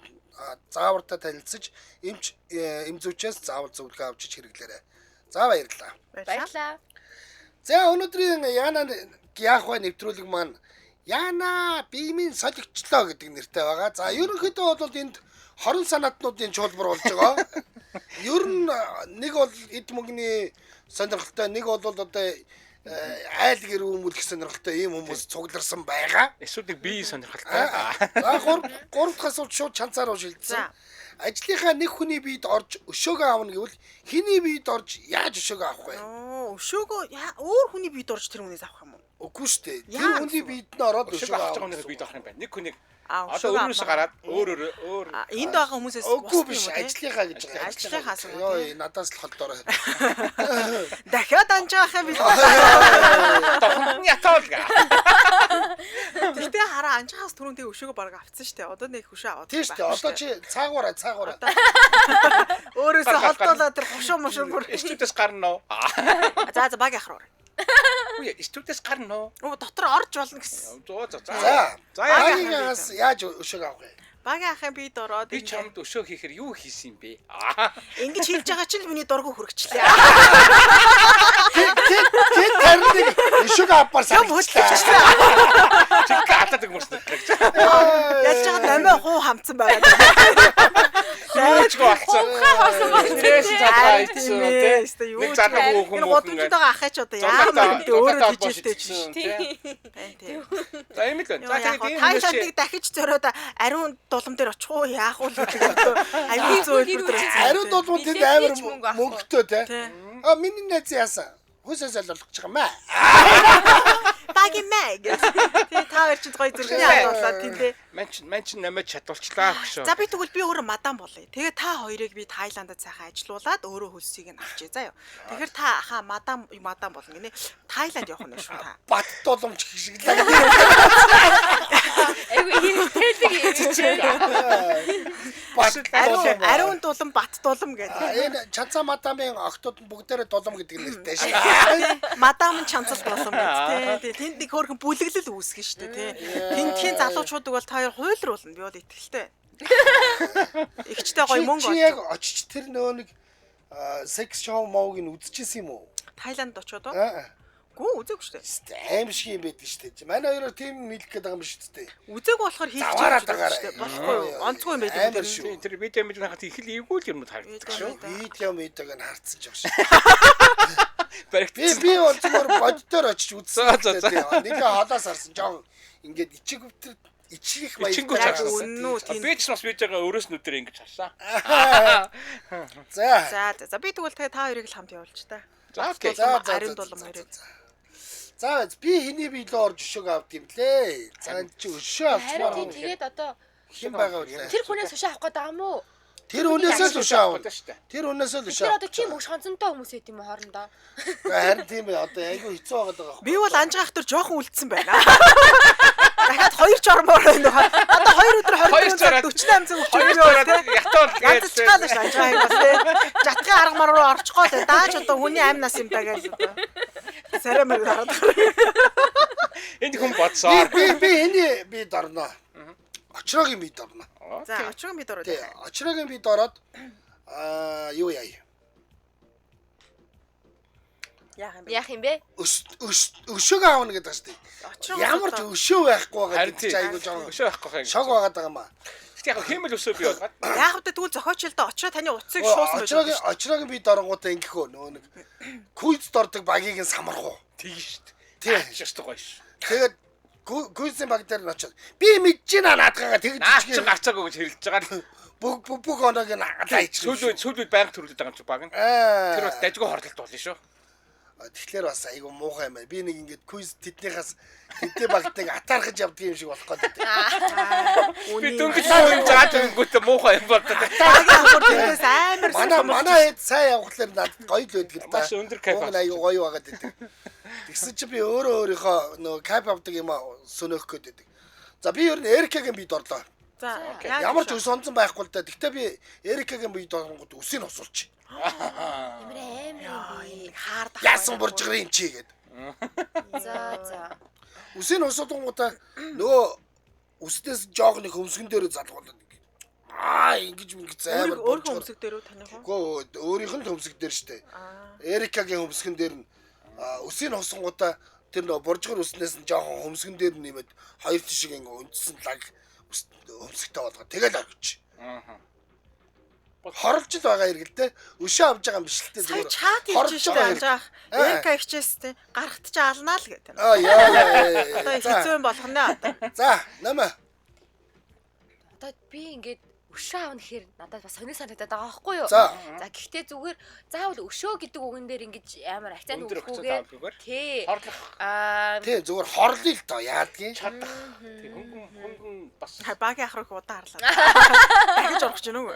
S1: заавартай танилцж эмч эмзүүчээс заавал зөвлөгөө авч хэрэглээрэй. За баярлалаа.
S2: Баярлалаа.
S1: За өнөөдрийн Яна яах вэ нэвтрүүлэг маань Яна биемийн солигчлоо гэдэг нэртэй байгаа. За ерөнхийдөө бол энд хорон санаатнуудын чуулбар болж байгаа. Ер нь нэг бол эд мөнгөний сонирхолтой, нэг бол одоо айл гэр хүмүүлх сонирхолтой ийм хүмүүс цугларсан байгаа.
S3: Эсвэл нэг бие сонирхолтой.
S1: За гурав дахь асуулт шууд чанцаар шилжсэн. Ажлынхаа нэг хүний биед орж өшөөгөө аавна гэвэл хиний биед орж яаж өшөөгөө авах вэ?
S4: Өшөөгөө өөр хүний биед орж тэр хүнээс авах юм уу?
S1: Үгүй шүү дээ. Тэр хүний биед нь ороод
S3: өшөөгөө
S1: өшөөгөө
S3: авах
S1: авах
S3: нэг биед авах юм байна. Нэг хүнийг
S4: өшөөгөө
S3: өөрөөсөө гараад өөр
S4: энд байгаа хүмүүсээс
S1: үгүй биш ажлынхаа гэж байгаа.
S4: Ажлынхаас юм уу?
S1: Йоо надаас л холдороо.
S4: Дахиад анжаах юм биш.
S3: тохон ятаал га.
S4: Тэгтээ хараа анжахаас түрүүндээ өшөөгөө бараг авцсан шүү дээ. Одоо нэг хөшөө аваад.
S1: Тийм шүү дээ. Одоо чи цаагаараа.
S4: Өөрөөсөө холдуулаад тэр хошоо мошоогоор.
S3: Студиэс гарна уу?
S4: За баг яхаар.
S3: Үгүй студиэс гарна уу?
S4: Дотор орж болно гэсэн.
S1: За. Багийнаас яаж өшөөгөө авах вэ?
S4: Багийн ахын бид ороод
S3: Би чамд өшөө хийхээр юу хийсэн юм бэ?
S4: ингэж хийж байгаа чинь миний дургу хүрчихлээ.
S1: Тэг тарныг өшөөгөө авбар санагдчихлаа.
S3: Чи гадаад өгмөрсөн.
S4: Яаж байгаа намаа хуу хамцсан байгаа.
S3: Яачгүй болсон.
S2: Хоосон болсон.
S3: Стресс цагаа ийцэн
S4: тийм.
S3: Нэг залуу хүүхэн
S4: Энэ гудамжид байгаа ахаач одоо яамаар өөрөө хийжтэй чинь. Тийм.
S3: За юм л байна. За тэгээд энэ
S4: Тайландыг дахиж зориод ариун дулам дээр очих уу яах вэ гэдэг аюул зөөлбөр дээр.
S1: Ариун дулмууд тэнд амар мөнгөтэй те. Миний найз яасан? Хүсээс л болгож байгаа юм аа.
S4: Багийн маа гэж. Тэгээ та хоёр чинь гоё зүрхний хадуулаад тийм дээ.
S3: Ман ч намайг чадварчлаа гэж.
S4: За би тэгвэл би өөрөө мадам болъё. Тэгээ та хоёрыг би Тайландд сайхан ажилуулад өөрөө хөлсийг нь авчээ заа юу. Тэгэхээр та хаа мадам болно гинэ. Тайланд явах нь шүү та.
S1: Бат дулмч шиг л.
S2: Айгүй хэрэгтэй.
S4: Ариун дулам бат дулам гэдэг.
S1: Энэ Чанца мадамын охтууд нь бүгдээрээ дулам гэдэг нэртэй шээ.
S4: Мадам нь чанцал дулам гэдэг. Тэнд нэг хөөрхөн бүлэглэл үүсгэн шүү дээ тий. Тентхийн залуучуудыг бол та хоёр хуйлруулна. Би бол итгэлтэй. Игчтэй гоё мөнгө.
S1: Чи яг очиж тэр нөө нэг секс шоу моог нь үзчихсэн юм уу?
S4: Тайланд очоод
S1: Аа.
S4: Үгүй үзээгүй шүү дээ.
S1: Аим шиг юм байдаг шүү дээ. Манай хоёроо тийм нийлэх гээд байгаа юм биш үү?
S4: Үзээгүй болохоор хийх
S1: Заваараад
S4: гэж
S1: байгаарай.
S4: шүү дээ. Болохгүй юу? Онцгүй юм байдаг.
S1: Амар шүү.
S3: Тэр видео мэдээ хахад их л эвгүй л юм харагддаг шүү.
S1: Видео мэдэг нь харцсан ч багш.
S3: Баригдсан.
S1: Би бол зүгээр боддоор очиж үзсэн.
S3: За.
S1: Нэгэ холоос харсан. Жон ингээд ичиг өвтөр ичих
S3: Ичингүү
S1: баяр.
S3: цаас.
S4: Үнэн үү, тийм.
S3: Би ч бас видеого өөрөөс нүдээр ингэж харсан.
S1: За.
S4: За би тэгвэл та хоёрыг л хамт явуулж та.
S3: За окей.
S4: Ариун дулам хоёрыг.
S1: За би хэний биелөө орж өшөөг авд юм лээ. За энэ чи өшөө
S2: Харин
S1: авчихмаар.
S2: тэгээд одоо
S1: Хэн байгаа вэ?
S2: тэр хүнээс өшөө авах гэдэг юм уу?
S1: Тэр үнээсээ л өшөө авах.
S3: шүү дээ.
S1: Тэр үнээсээ л өшөө.
S2: Тэр одоо тийм өш хонцонтой хүмүүс байт юм уу хоорондоо?
S1: Харин тийм ээ одоо айгүй хэцүү байгаа даа.
S4: Би бол анжгаах төр жоохон үлдсэн байна. Дахиад 2 жормоор байна. Одоо 2 өдөр 24 цаг 48 цаг
S3: Хоёр
S4: өчигдөр
S3: дараа ятаад
S4: ядчихлаа ш анжгаа юм бас тий. Жатгын арга мар руу орчихгоо тий. Дааж одоо хүний амнаас юм даа гэж одоо. Сарай мөр хараад.
S3: энд хүн бодсоо.
S1: Би хэний бид орно. Очрогийн бид орно.
S4: За очроо бид ороо.
S1: Тий, очрогийн бид ороод юу яа.
S2: Яах юм бэ?
S1: Өшөөг аавна гэдэг шүү дээ. Ямар ч өшөө байхгүй байгаа
S3: Харин
S1: гэдэг
S3: тийм.
S1: чи айгүй жоо
S3: Өшөө байхгүй хаа.
S1: шог байгаа даа юм аа.
S3: Гэтэ яг хэмэл өсөө би болгаад.
S4: Яг хөтэ тэгвэл зохиоч л да очроо таны утсыг шуусан байж байгаа.
S1: Очрогийн бид оронгуудаа ингэхөө нөгөө нэг куйз дордог багийг нь самархуу.
S3: Тэгнь шүү
S1: Тий.
S3: дээ. Шаштай гоё шүү.
S1: Тэгээд куйзын баг дээр нь очоод би мэдэж байна наадгаа тэгж
S3: Наач чи гарцаагүй гэж хэлж байгаа.
S1: бүх оног нь агадаа ичсэн.
S3: Сүүлүүд байнга төрүүлээд байгаа юм чи баг нь. Тэр бас дажгүй хорлолт болно шүү.
S1: Тэгэхээр бас айгүй муухай юм байна. Би нэг ингээд куйз тэднийхээс тэдний багтыг атаархаж явдаг юм шиг болох гэдэг.
S3: Би дөнгөж юм заач өнгөтэй муухай юм болдог.
S4: Тагийн хурд тэрээс амар
S1: Манай хэд сайн явахлаар надад гоё л байдаг л да.
S3: Маш өндөр кайф
S1: Уг нь айгүй гоё байгаад байдаг. Тэгсэн чи би өөрийнхөө нөгөө кайф авдаг юм сөнөөх гээд байдаг. За би ер нь Эрикагийн бид орлоо.
S4: За
S1: Ямар ч ус онцон байхгүй л да. Гэхдээ би Эрикагийн бид оронгууд үсийг осуулчих.
S2: Ямар амар юм бэ?
S4: хаардаг.
S1: Яасан буржгар юм чи гээд.
S2: За.
S1: Үсийг осуулгуудаа нөгөө үснээс жоог нэг хөмсгөн дээр залгуулдаг. Ингэж амар
S4: Өөр хөмсөг дээр үү таних уу?
S1: Гөө өөрийнх нь хөмсг дээр штэ.
S4: Аа.
S1: Эрикагийн хөмсгөн дээр нь үсийг осонгуудаа тэр нөгөө буржгар үснээс нь жоохон хөмсгөн дээр нь нэмээд хоёр тишиг ингээ өндсөн лаг хөмсгтэй болгоо. Тэгэл орчих. Хорлж л байгаа хэрэг л те. Өшөө авж байгаа юм биш л те.
S4: Сая чат хийж штэ анжаах. Эрика хичээстэй гарахт чи алнаа л гэдэг.
S1: Яа.
S4: Одоо хэцүү юм болгоно одоо.
S1: За, нэмэ.
S2: Одоо би ингээд өшөө аавна гэхээр надад бас сони санагдаад байгаа байхгүй юу?
S1: За.
S2: Гэхдээ зүгээр заавал өшөө гэдэг үгэн дээр ингэж амар акцент
S3: Өндөр
S2: өгөхгүйгээр
S3: өгөхгүйгээр.
S2: тий.
S3: Хорлох
S1: Тий, зүгээр хорлоо л доо яадгийн.
S3: чадах. Тэг хөнгөн бас
S4: Багийн ах руу удаа харлаа. Дахиж орох гэж нүг.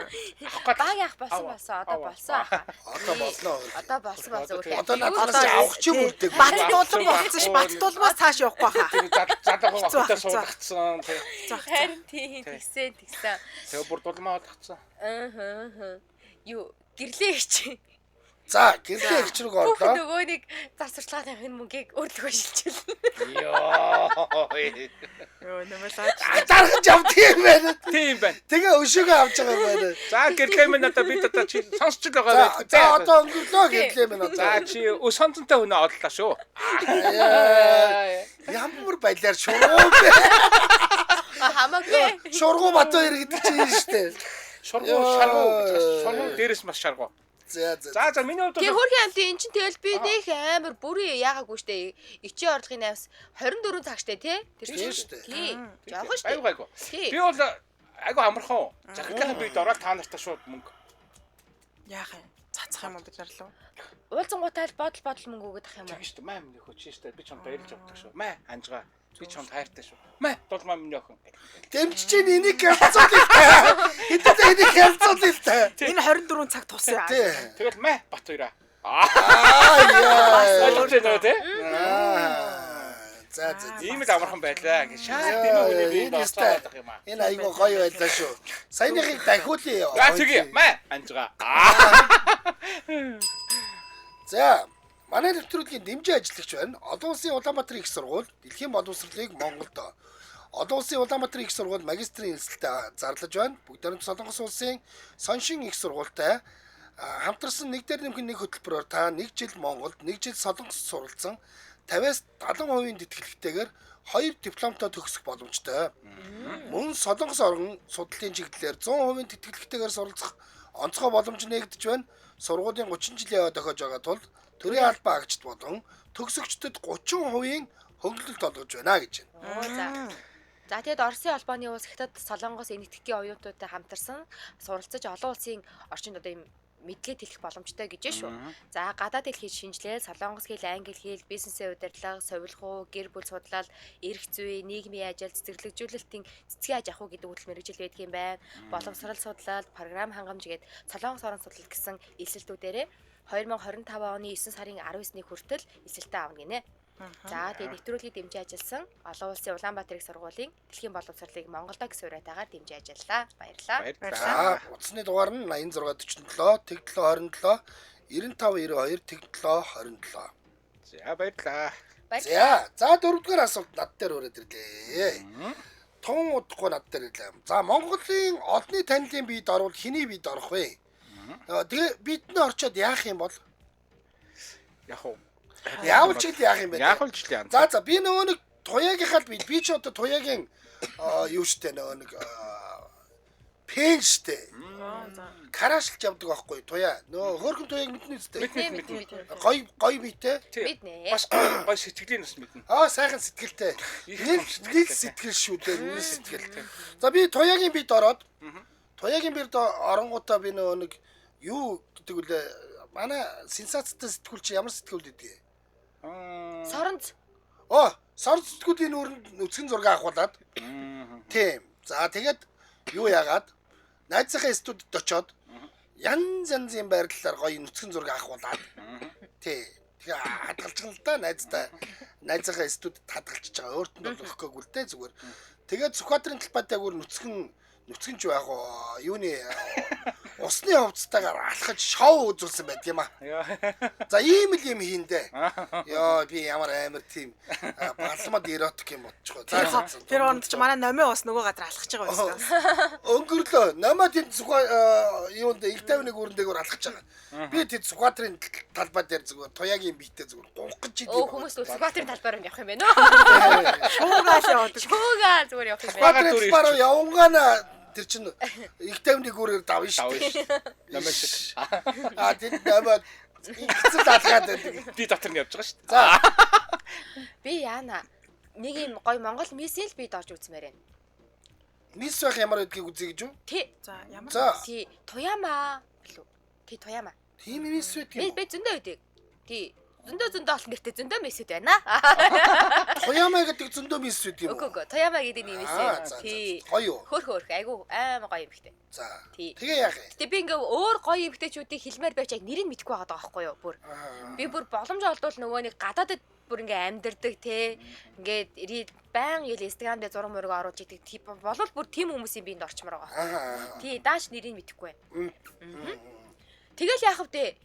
S2: Баг яах болсон одоо болсон.
S1: Одоо болноо.
S2: Одоо болсон үгүй.
S1: Одоо надаас авах ч юм үлдэг.
S4: Бат дуулан болсон ш. Бат дуулмаас цааш явахгүй хаа.
S3: залуу
S4: Хэцүү
S3: хатаа
S4: байх,
S3: суулгацсан.
S2: Харин тийм тэгсэн.
S3: Тэгээ бүр дулмаа болгоцсон.
S2: Юу гэрлээ чи.
S1: За, гэрээ ихч рүү
S2: Бүх
S1: орлоо.
S2: нөгөө нэг зар сурталчилгааны мөнгийг өөрлөгөө шилжүүл.
S3: Йоо.
S4: Йоо нэмэлаач.
S1: Атаархаж явдаг юм байна.
S3: Тийм байна.
S1: Тэгээ өшөөгөө авч байгаа юм байна.
S3: За гэрлээ минь одоо бид одоо чи сонсч л байгаа байх.
S1: За, одоо өнгөрлөө гэрлээ минь одоо.
S3: За чи өс сонцонтой хүнээ оллоо шүү.
S1: Ямар баялаар шургуу бэ?
S2: Хамаагүй.
S1: Шургуу Батбаяр гэдэг чинь штэ.
S3: Шаргуу дээрээс маш шаргуу. За миний хувьд
S2: Тэгээ хөрхийн амт эн чинь тэгэл би нэх амар бүрий яагаагүй штэ. Ичи орлогын 8-аас 24 цаг штэ тий?
S1: Тийм штэ.
S2: Тий. Жаахан штэ.
S3: айгу.
S2: Тий.
S3: Би бол айгу амархан. Захиргааны бид ороод та нартаа шууд мөнгө.
S4: Яах юм? Цацах юм уу бид нар лөө?
S2: Уулзангуудаа л бодол мөнгө өгөх юм уу?
S3: Тийм штэ. Маа миний өхөч штэ. Би чамд баярлж авдаг шүү. Маа анжгаа. Би чамд хайртай шүү. Маа дулмаа миний охин.
S1: Дэмжиж чинь энийг хялцуулъя. Хэдэн энийг хялцуулъя.
S4: Энэ 24 цаг тусъя.
S1: Тий.
S3: Тэгэл маа бат хоёраа.
S1: Аа.
S3: Ойлгож байна тий?
S1: За.
S3: Ийм л амархан байлаа. Шаад энэ үнийг би бодоод юм аа.
S1: Энэ айгуу гоё байлаа шүү. Саяныхыг дахиулъя.
S3: За тэгээ маа анжгаа.
S1: За. Манай нэвтрүүлгийн дэмжин ажиллагч байна. Олон улсын Улаанбаатар их сургууль, Дэлхийн боловсролыг Монголд. Олон улсын Улаанбаатар их сургууль магистрийн нислэлтэд зарлаж байна. Бүгд найрамд Солонгос улсын Соншин их сургуультай хамтарсан нэг дээр нэмэх нэг хөтөлбөрөөр та 1 жил Монголд, 1 жил Солонгосд суралцсан 50-70% тэтгэлэгтэйгээр 2 дипломтой төгсөх боломжтой. Мөн Солонгос орон судлалын чиглэлээр 100% тэтгэлэгтэйгээр суралцах онцгой боломж нэгдэж байна. Сургуулийн 30 жилийн яваа дохиож байгаа тул төрийн албан агчид болон төгсөгчдөд 30% хөнгөлөлт олгож байна гэж байна.
S2: За тэгэд Оросын албаны улс Хятад Солонгос энэтхэгийн оюутнуудтай хамтарсан суралцаж олон улсын орчинд одоо юм мэдлэг тэлэх боломжтой гэж шүү. За гадаад хэл шинжилэл, солонгос хэл, англи хэл, бизнесийн удирдлага, совилгоо, гэр бүл судлал, эрх зүй, нийгмийн ажил, цэцэрлэгжүүлэлтийн цэцгийн аж ахуй гэдэг үйлдэл мэргэжил байдаг юм байна. Боловсрал судлал, програм хангамж гээд солонгос орон судлал гэсэн эсэлтүүдээрээ 2025 оны 9 сарын 19-ний хүртэл эсэлтээ авна гинэ. За тэгээд нэвтрүүлгийг дэмжиж ажилласан олон улсын Улаанбаатар их сургуулийн дэлхийн боловсролыг Монголдо гэсэн уриатаагаар дэмжиж ажиллалаа. Баярлалаа.
S1: Утасны дугаар нь 8647 8727 9592 8727.
S3: За баярлалаа.
S1: За дөрөвдүгээр асуулт над дээр өрөөд ирлээ. Тун удахгүй над дээр ирлээ. За Монголын одны танилын биед орвол хэний биед орох вэ? Тэгээ биднээ орчоод яах юм бол?
S3: Яг уу.
S1: Яавал ч яах юм бэ?
S3: Яг л ч яа.
S1: За би нөгөө нэг туягийнхад би ч одоо туягийн юу штэ нөгөө нэг пен штэ. Караашилж явдаг байхгүй туяа. Нөгөө хөөрхөн туяг мэднэ үстэй. Гой битэй.
S2: Мэднэ.
S3: Бас гой сэтгэлийн бас мэднэ.
S1: Сайхан сэтгэлтэй. Нэг сэтгэл шүү дээ. Нэг сэтгэл. За би туягийн бид ороод туягийн бид оронгуудаа би нөгөө нэг юу гэдэг үлээ манай сенсацтай сэтгүүлч ямар сэтгүүл гэдэг.
S2: Соронц.
S1: Соронц сэтгүүлийн үүрэнд нүцгэн зураг авахулаад. Тийм. За тэгээд юу яагаад найзынхаа студид очоод янз янзын байрлалаар гоё нүцгэн зураг авахулаад. Тий. Тэгээ хадгалчихна л да найзынхаа студид хадгалчихж байгаа. Өөрт нь бол өгөхгүй л дээ зүгээр. Тэгээд Сүхбаатарын талбайтай бүр нүцгэн ч яг юуны усны хувцастайгаар алхаж шоу үзүүлсэн байдаг юм аа. За ийм л юм хийндэ. Яа би ямар амар тийм балмад эротик юм бодчихоо.
S4: Тэр онд ч манай номын ус нөгөө газар алхаж байгаа байсан.
S1: Өнгөрлөө. Намаа тэнд юунд их тавныг өрөндөөр алхаж байгаа. Би тэнд Сүхбаатарын талбай дээр зүгээр туягийн биетэй зүгээр гонх гэж идэв.
S2: Хүмүүс Сүхбаатарын талбайраа явах юм байна уу?
S4: Шуугаал яваад.
S2: Шуугаал зүгээр явах юм байна.
S1: Сүхбаатарын талбайраа явангана тэр чинь их тавныг өрөөр давна шүү дээ.
S3: Намайг шиг.
S1: Тэнд намаа ихцэл алгаад байдаг.
S3: Би дотор нь явж байгаа шүү дээ.
S1: За.
S2: Би яана нэг юм гоё Монгол мессел бид орж үзмээр байна.
S1: Мис байх ямар байдгийг үзье гэж юу?
S2: Тий.
S4: За ямар.
S2: Тий, Туяма билүү? Тий, Туяма.
S1: Тийм мис байдгийг.
S2: Би зөндөө байдаг. Тий. Зөндөө олон нэртэй зөндөө мессүүд байна.
S1: Туяма гэдэг зөндөө мис байдгийг.
S2: Үгүй. Туяма гэдэг нэг мессэ. Тий.
S1: Гоё юу?
S2: Хөөх. Айгу аим гоё юм ихтэй.
S1: За.
S2: Тий.
S1: Тэгээ яах вэ?
S2: Гэтэ би ингээ өөр гоё эмгтээчүүдийг хэлмээр байж яг нэрийг мэдэхгүй байгаа байхгүй юу? Бүр. Би бүр боломж олдвол нөгөө нэг гадаадд бүр ингээ амьдэрдэг те. Ингээд баян ил Instagram дээр зураг мөрөг оруулж идэг тип болвол бүр тийм хүмүүсийн биед орчмоор байгаа. Тий, дааш нэрийг мэдэхгүй байна. Тэгэл яах вэ?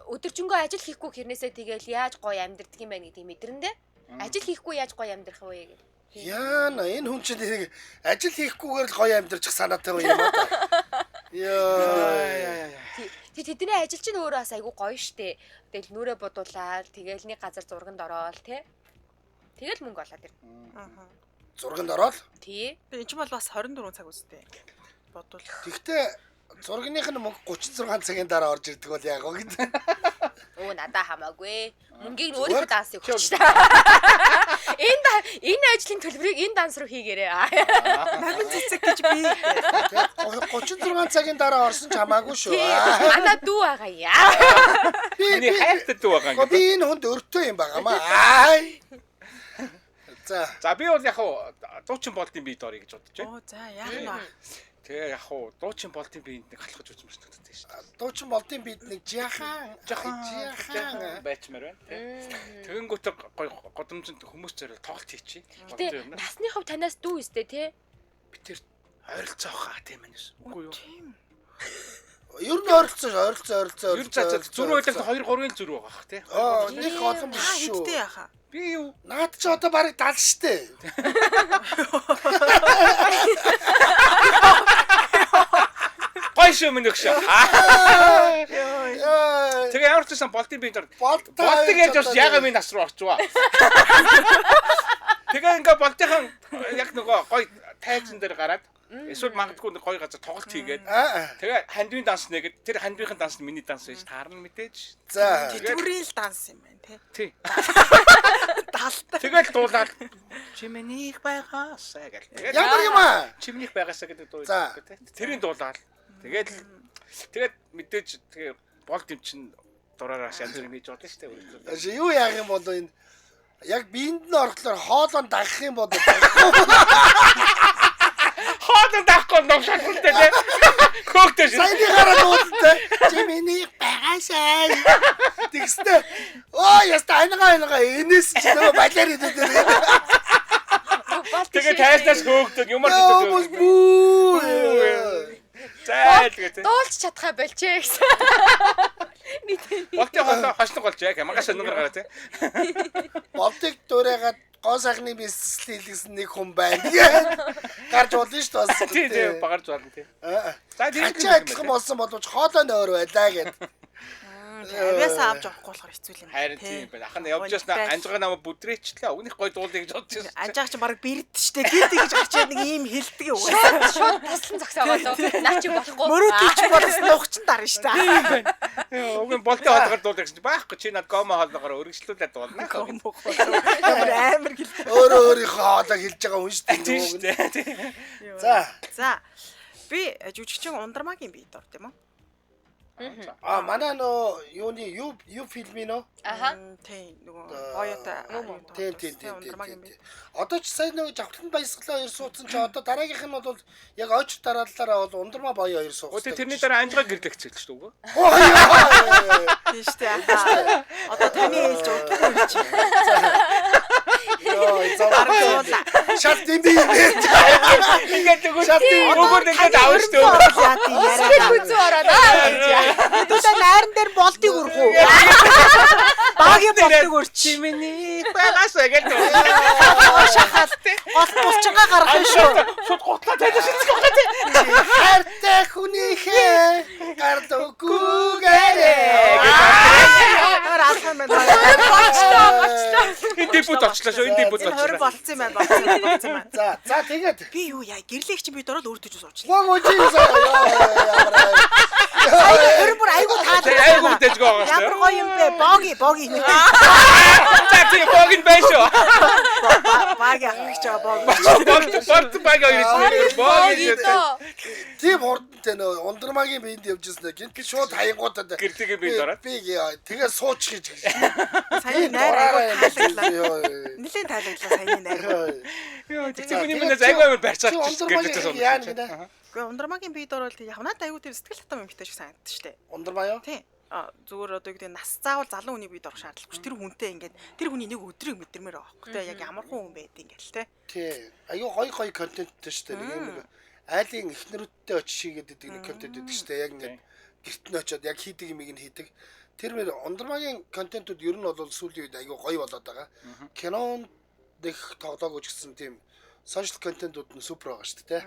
S2: Өдөржингөө ажил хийхгүй хэрнээсээ тэгэл яаж гоё амьдэрдэг юм байна гэдгийг мэдрэндээ. Ажил хийхгүй яаж гоё амьдэрх вэ гэх.
S1: Яана энэ хүн чинь нэг ажил хийхгүйгээр л гоё амьдарчих санаатай юм аа. Яа.
S2: Тэдний ажил чинь өөрөө бас айгүй гоё штэ. Тэгэл нүрээ бодуулаад тэгэл нэг газар зурганд ороод те. Тэгэл мөнгө олоод ирнэ.
S1: Зурганд ороод?
S2: Тий.
S4: Би энэ ч бол бас 24 цаг үстэй. Бодвол.
S1: Тэгтээ зургийнхын мөнгө 36 цагийн дараа орж ирдэг бол яг гоо гэдэг.
S2: Оо надаа хамаагүй. Мөнгийг нь өөрийнхөө дансыг өгч та. Энэ ажлын төлбөрийг энэ данс руу хийгээрэй.
S4: Намын цэцэг гэж би.
S1: 36 цагийн дараа орсон ч хамаагүй шүү.
S2: Ана дүү байгаа яа.
S3: Миний хайртай дүү байгаа юм.
S1: Би энэ хүнд өртөө юм байгаамаа.
S3: За би бол яг дуучин болдын биед орё гэж бодож байна.
S4: Оо за яах нь вэ?
S3: Тэгээ яг дуучин болдын биед нэг халахж үзмэж надад шүү дээ.
S1: Дуучин болдын биед нэг жаахан
S3: байчмаар байна. Тэгэнгүүт годомжинд хүмүүс зориул тоглолт хийчих.
S2: Гэтэ насны хувь танаас дүү өстэй те.
S3: Би тэр ойролцоо хаа тийм ээ. Үгүй юу?
S1: Ер нь ойролцоо.
S3: Ер цаа зүрх ойлголт 2-3-ын зүрх байгаа хэ тий.
S1: Нэг олон биш шүү.
S4: Хэдтэй яхаа.
S3: Би юу?
S1: Наад чи одоо барыг 70 штэ.
S3: Гой шүү минь өгш.
S1: Яа.
S3: Тэгээ ямар ч байсан болтын би дор.
S1: Болтоо
S3: Болтыг яаж бас яга минь нас руу орчваа. Тэгээ ингээ болтынхан яг нөгөө гой тайзан дээр гараад эсвэл магадгүй нэг гой газар тоглолт хийгээд тэгээ хандвийн данс нэгэд тэр хандвийнхын данс нь миний данс байж таарна мэдээж.
S1: За.
S4: Тэтгэврийн л данс юм байна
S3: Тий.
S4: тий. Даалтай.
S3: Тэгэл дуулаад чимэних байгаасаа гэл.
S1: Ямар юм аа?
S3: Чимэних байгаасаа гэдэг дуу
S1: За.
S3: тий. Тэрийн дуулаад тэгээд мэдээж тэгээ болт юм чин дураараас янз бүр хийж болно шүү дээ.
S1: Аши юу яах юм бол энэ яг биенд нь орохлоор хоолоо дагах юм бол
S3: Хаадан даахгүй ном шалгуултай тий. Хөөхтэй шүү.
S1: саяны гараад уултай чимэний багашаа тэгстэй оо яста айнага энэс ч нөгөө балер идэв дээр
S3: Тэгээ тайлнаас хөөгдөг юмар
S1: бүү бүү
S3: зай тэгээ.
S2: Дуулж чадхаа болжээ гэсэн.
S3: Болтын хоолой хошног болж яг магаас өнөөр гараа тий.
S1: болтыг дуурайгаад гоо сайхны бэлсэл хийлгэсэн нэг хүн байна тэгээд гарч болно шүү дээ бас
S3: Тий тий багарж байна тий. За тийм
S1: чи адилхан болсон боловч хоолой нөр байлаа гэд
S4: Авьяасаа авч авахгүй болохоор хэцүү юм.
S3: харин тийм байна. Ахна явж яснаа анжгаа намайг бүдрээчлээ. Өгнөх гой дуулыг гэж бодож байсан.
S4: Анжаах чинь баг бэрд штэ гид гэж гарчаад нэг ийм хэлдэг юм.
S2: Шууд туслан зогсоогоо лөө. Наа чи болохгүй.
S4: Мөрөөдөлч болсон нухчин дарна штэ.
S3: Өгөн болтын хоолойгоор дуулах гэсэн чинь байхгүй чи над гомо хоолойгоор өргөжлүүлээд дуулна.
S4: Амар хэлдэг.
S1: өөрийнхөө хоолойг хэлж байгаа хүн шүү
S3: Тийм
S1: дээ
S3: шүү дээ.
S1: за
S4: Би жүжигчин ундармагийн бие дор тийм үү?
S1: манай нөө юуны юу фильмийн нөө
S2: Аха.
S4: Тийм нөгөө боёотой.
S1: тийм. Одоо ч сайн нөгөө жавхлан баясгалаа хоёр суудсан чи одоо дараагийнх нь бол яг ойч дараалалаараа бол ундрмаа боё хоёр суусан.
S3: Өтө тэрний дараа анжгаа гэрлэх гэж шүү дээ.
S4: Тийм штэ. Одоо таны ээлж удахгүй юм чи.
S1: Йоо, заваараа. Шат димби.
S3: Ингээд өгөр ингээд авах шүү дээ.
S4: Яа тийм
S2: Сэтгэл
S4: яриа.
S2: хүзүү ороод аа.
S4: Түдэ найран дээр болтыг өрөх үү? Багийн болтыг өрчи.
S3: Чимэний байгаасаа гэж.
S4: Шахаад гол булчингаа гаргах юм шүү.
S3: Шууд готлаа тавьж шийдэх юм тий.
S1: Хартай хүнийхээ гардаггүйгээрээ.
S4: Амар алхам байна.
S3: Энэ дебют очлоо шүү. Энэ дебют
S4: 20
S3: очлоо.
S4: болцсон юм байна.
S1: За тэгээд
S4: Би юу яа гэрлээх чинь би дөрөв өөр төж суучлаа.
S1: гоо чи ямар
S4: Тэр бүр айгуу таадаг.
S3: Айгуу дэжгүй байгаа шүү.
S4: Ямар гоё юм бэ? Боги.
S3: За тий богин байж шүү.
S4: Баги авах чаа боги.
S3: Борт баг ирсэн. Богин
S1: тийм хурдтай нөө ундрмагийн биенд явжсэн гинт шууд хаянгуудад
S3: гэртигээ би дараад.
S1: би тэгээ суучих гэж.
S4: Саяны найр айгуу таалаглаа. Нилийн таалаглаа саяны найр.
S3: Йоо тийм миний мэнэс айгуу амар барьцаад
S1: Ундрмагийн яа гинэ.
S4: Гэхдээ ундрмагийн бие дор бол явнаад айгуу тэр сэтгэл хатам юм битэж санагддаг штэ.
S1: Ундрмаа юу?
S4: Тий. Зүгээр одоо гэдэг нас заавал залуу хүний бие дор шаардлагагүй. Тэр хүнтэй ингээд тэр хүний нэг өдрийг мэдэрмээр байгаа байхгүй тий. Яг ямар хүн байд ингээл тий.
S1: Тий. Аюу гоё контенттэй шүү дээ. Нэг юм айлын эхнэрүүдтэй очиж хийгээд идэг нэг контент гэдэг шүү дээ. Яг ингээд гэрт нь очиод яг хийдэг юмыг нь хийдэг. Тэр мэр ундрмагийн контентууд ер нь бол сүүлийн үед аюу гоё болоод байгаа. Кинонд дэх тоглоог үзсэн тийм сошиал контентууд нь супер байгаа шүү дээ.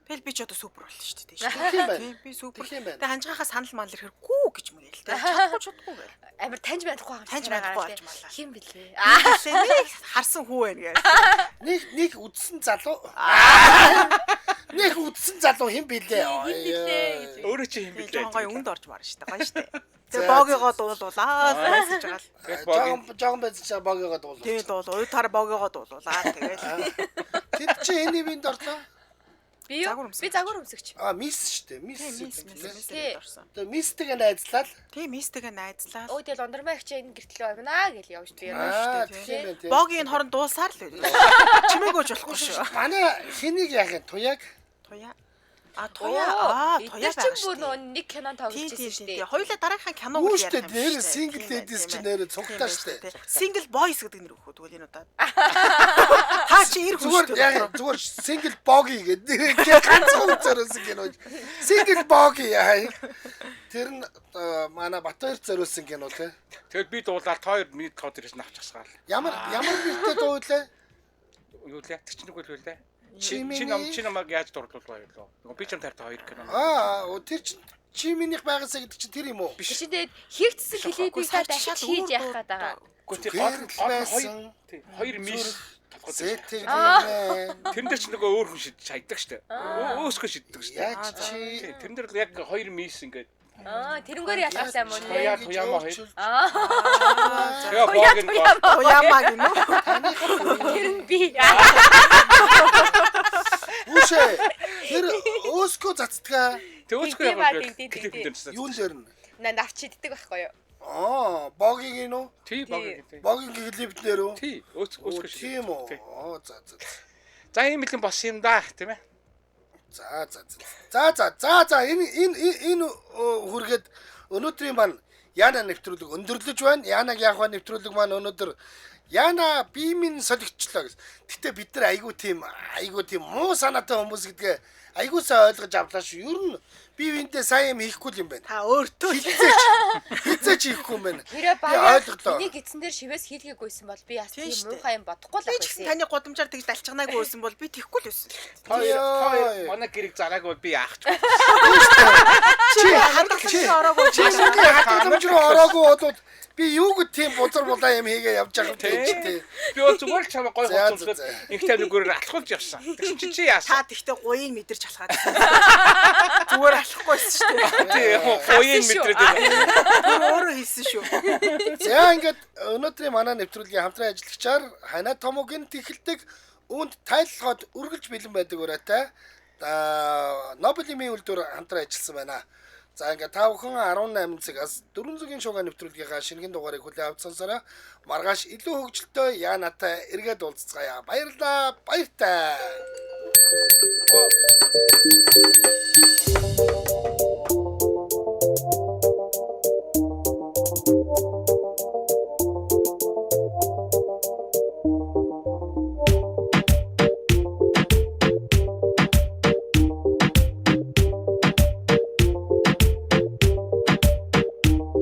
S4: Тэгэл би ч одоо супер болно шүү дээ.
S1: Тийм байна.
S4: Би супер.
S1: Тийм байна.
S4: Тэгээ ханжихаа санал мал ирэхээр гүү гэж мөрөөл тий. Чадахгүй гээл.
S2: Амар таньж байхгүй юм.
S4: Таньж байхгүй болж малаа.
S2: Хин блээ.
S4: Нэг харсан хүү байна гээл.
S1: Нэг үдсэн залуу. Нэг үдсэн залуу хэн бэлээ?
S3: Өөрөө чи юм
S4: Би
S3: билээ.
S4: жоохон гоё үнд орж марна шүү дээ. Гоё шүү дээ. Тэгээ богиогоо дуулуулаа гэж байгаа л.
S1: Жогон байж чаа богиогоо дуулаа.
S4: Тэгээ дуул уйтаар богиогоо дуулуулаа. Тэгэл.
S1: Тэд чи эний бинд орлоо.
S2: Би загвар өмсөгч.
S1: Мис шүү дээ. Мис.
S2: Тий.
S1: Тэгээ мистэйгээ найзлаад.
S4: Тийм мистигээ найзлаа.
S2: Өө тэгэл ундрмаа хичээ энэ гэртлээ ойгнаа гэж явж би юм
S1: Аа,
S2: шүү дээ.
S1: тийм ээ.
S4: Богийн хорон дуусаар л үү. Чимээгөөж болохгүй шүү.
S1: Манай хэнийг яах юм? Туяаг.
S4: Туяа. Туяа
S2: Тэр
S4: байгаа
S2: чинь бүр
S4: шүү.
S2: нөгөө нэг кинон тоглож байсан шүү дээ.
S4: Хоёулаа дараагийн киног
S1: Үгүй шүү дээ. Нэр single ladies ч нэр цугтаа шүү дээ.
S4: Single boys гэдэг нэр өгөх үү энэ удаа. Та чи ирэх
S1: Зүгээр
S4: үү?
S1: яг зүгээр single bogie гэдэг ганцхан үзэрсэн кино. Single bogie яа. Тэр нь манай Батбаяр зориулсан кино тий.
S3: Тэгэл би дуулаад та хоёр миний тоо дээрээс навчихсгаал.
S1: Ямар нэртэй дуу вэ?
S3: Юу лээ? Тэр чинь нэг үл лээ.
S1: Чи
S3: Чи намайг яаж дурлуулваа юу? Нөгөө би ч юм тартай хоёр кино.
S1: Тэр чинь Чи минийх байгаасаа гэдэг чинь тэр юм уу?
S2: Чи тэгээд хийгдсэн клипийг та дахиж хийж явах гээд байгаа.
S3: Гэхдээ
S1: Зүгээр л
S3: гол
S1: байсан.
S3: хоёр мис толгой.
S1: Зэтэг
S3: Тэр дээр ч нөгөө өөр хүн шидэж хайдаг штэ. Өөсгөө шиддэг штэ.
S1: яаж чи
S3: Тэр дээр л яг хоёр мис ингээд
S2: Тэрнгээр ялгах сайн мөн
S3: Туяа
S2: нэ.
S3: туяамаа хоёр.
S1: Аа.
S3: Тэгээ боог нь гол.
S4: Уяамаа гинөө.
S2: Тэр нь би.
S1: Үшээ. Тэр өөскөө цацдгаа.
S3: Тэг өөсгөө
S2: Тийм ба,
S3: яваад
S2: тийм,
S3: клип
S2: тийм.
S3: дээр
S1: Юун дээр нь?
S2: Навч иддэг байхгүй юу?
S1: Богийн гинөө.
S3: Тий боог.
S1: Богийн клип дээр үү?
S3: Тий өөсгөө
S1: Тийм үү?
S3: Тий.
S1: За.
S3: За ийм л бос юм да тийм ээ.
S1: За энэ хүргээд өнөөдрийн маань Яна нэвтрүүлэг өндөрлөж байна. Янаг яах вэ нэвтрүүлэг маань өнөөдөр Яна би минь солигчлаа гэсэн. Гэтэ бид нар айгуу тийм муу санаатай хүмүүс гэдгээ айгуу сайн ойлгож авлаа шүү. Ер нь би винтээ сайн юм хийхгүй юм байна.
S4: Та өөртөө
S1: Хизээч хийхгүй юм байна.
S2: Тэрэ
S1: Би
S2: баяа
S1: ойлголоо.
S2: энийг эцэн дээр шивээс хийлгээгүйсэн бол би бас
S4: Тийм
S2: тийм
S4: шүү дээ.
S2: муухай юм бодохгүй л
S4: би ч гэсэн
S2: байсан.
S4: таны гудамжаар тэгж далчганаагүй байсан бол би тэхгүй л байсан.
S3: Хоёр манай гэрэг зараагүй бол би яах ч.
S1: Чи
S4: Хадгаламжруу ороогүй.
S1: чи сүүлийн хадгаламж руу ороогүй болоод би юу гэд тийм бузар булаа юм хийгээ явж байгаа юм тий.
S3: Би бол зүгээр л чамаа гой
S1: За,
S3: хоцолсоод
S1: за.
S3: их тавиггүйгээр алхуулж явсан. Тэгсэн чи яасан?
S4: Та тэгтээ гуйн мэдэрч алхаад. Зүгээр алхахгүйсэн шүү дээ.
S3: Тий гоён мэдрээд байна.
S4: Тэр өөрөө хэлсэн шүү.
S1: За ингээд өнөөдрийн манай нэвтрүүлгийн хамтран ажиллагчаар Хана Томогийн тэхэлдэг үүнд тайлхаад үргэлж бэлэн байдаг өрөөтэй Нобелийн үйлдвэр хамтран ажилласан байна. За ингээд та бүхэн 18 цагаас 400-ийн шугаа нэвтрүүлгийнхаа шинэхэн дугаарыг хүлээн авч сонсороо. Маргааш илүү хөгжилтэй Янатай эргээд уулзцгаая. Баярлалаа. Баяртай.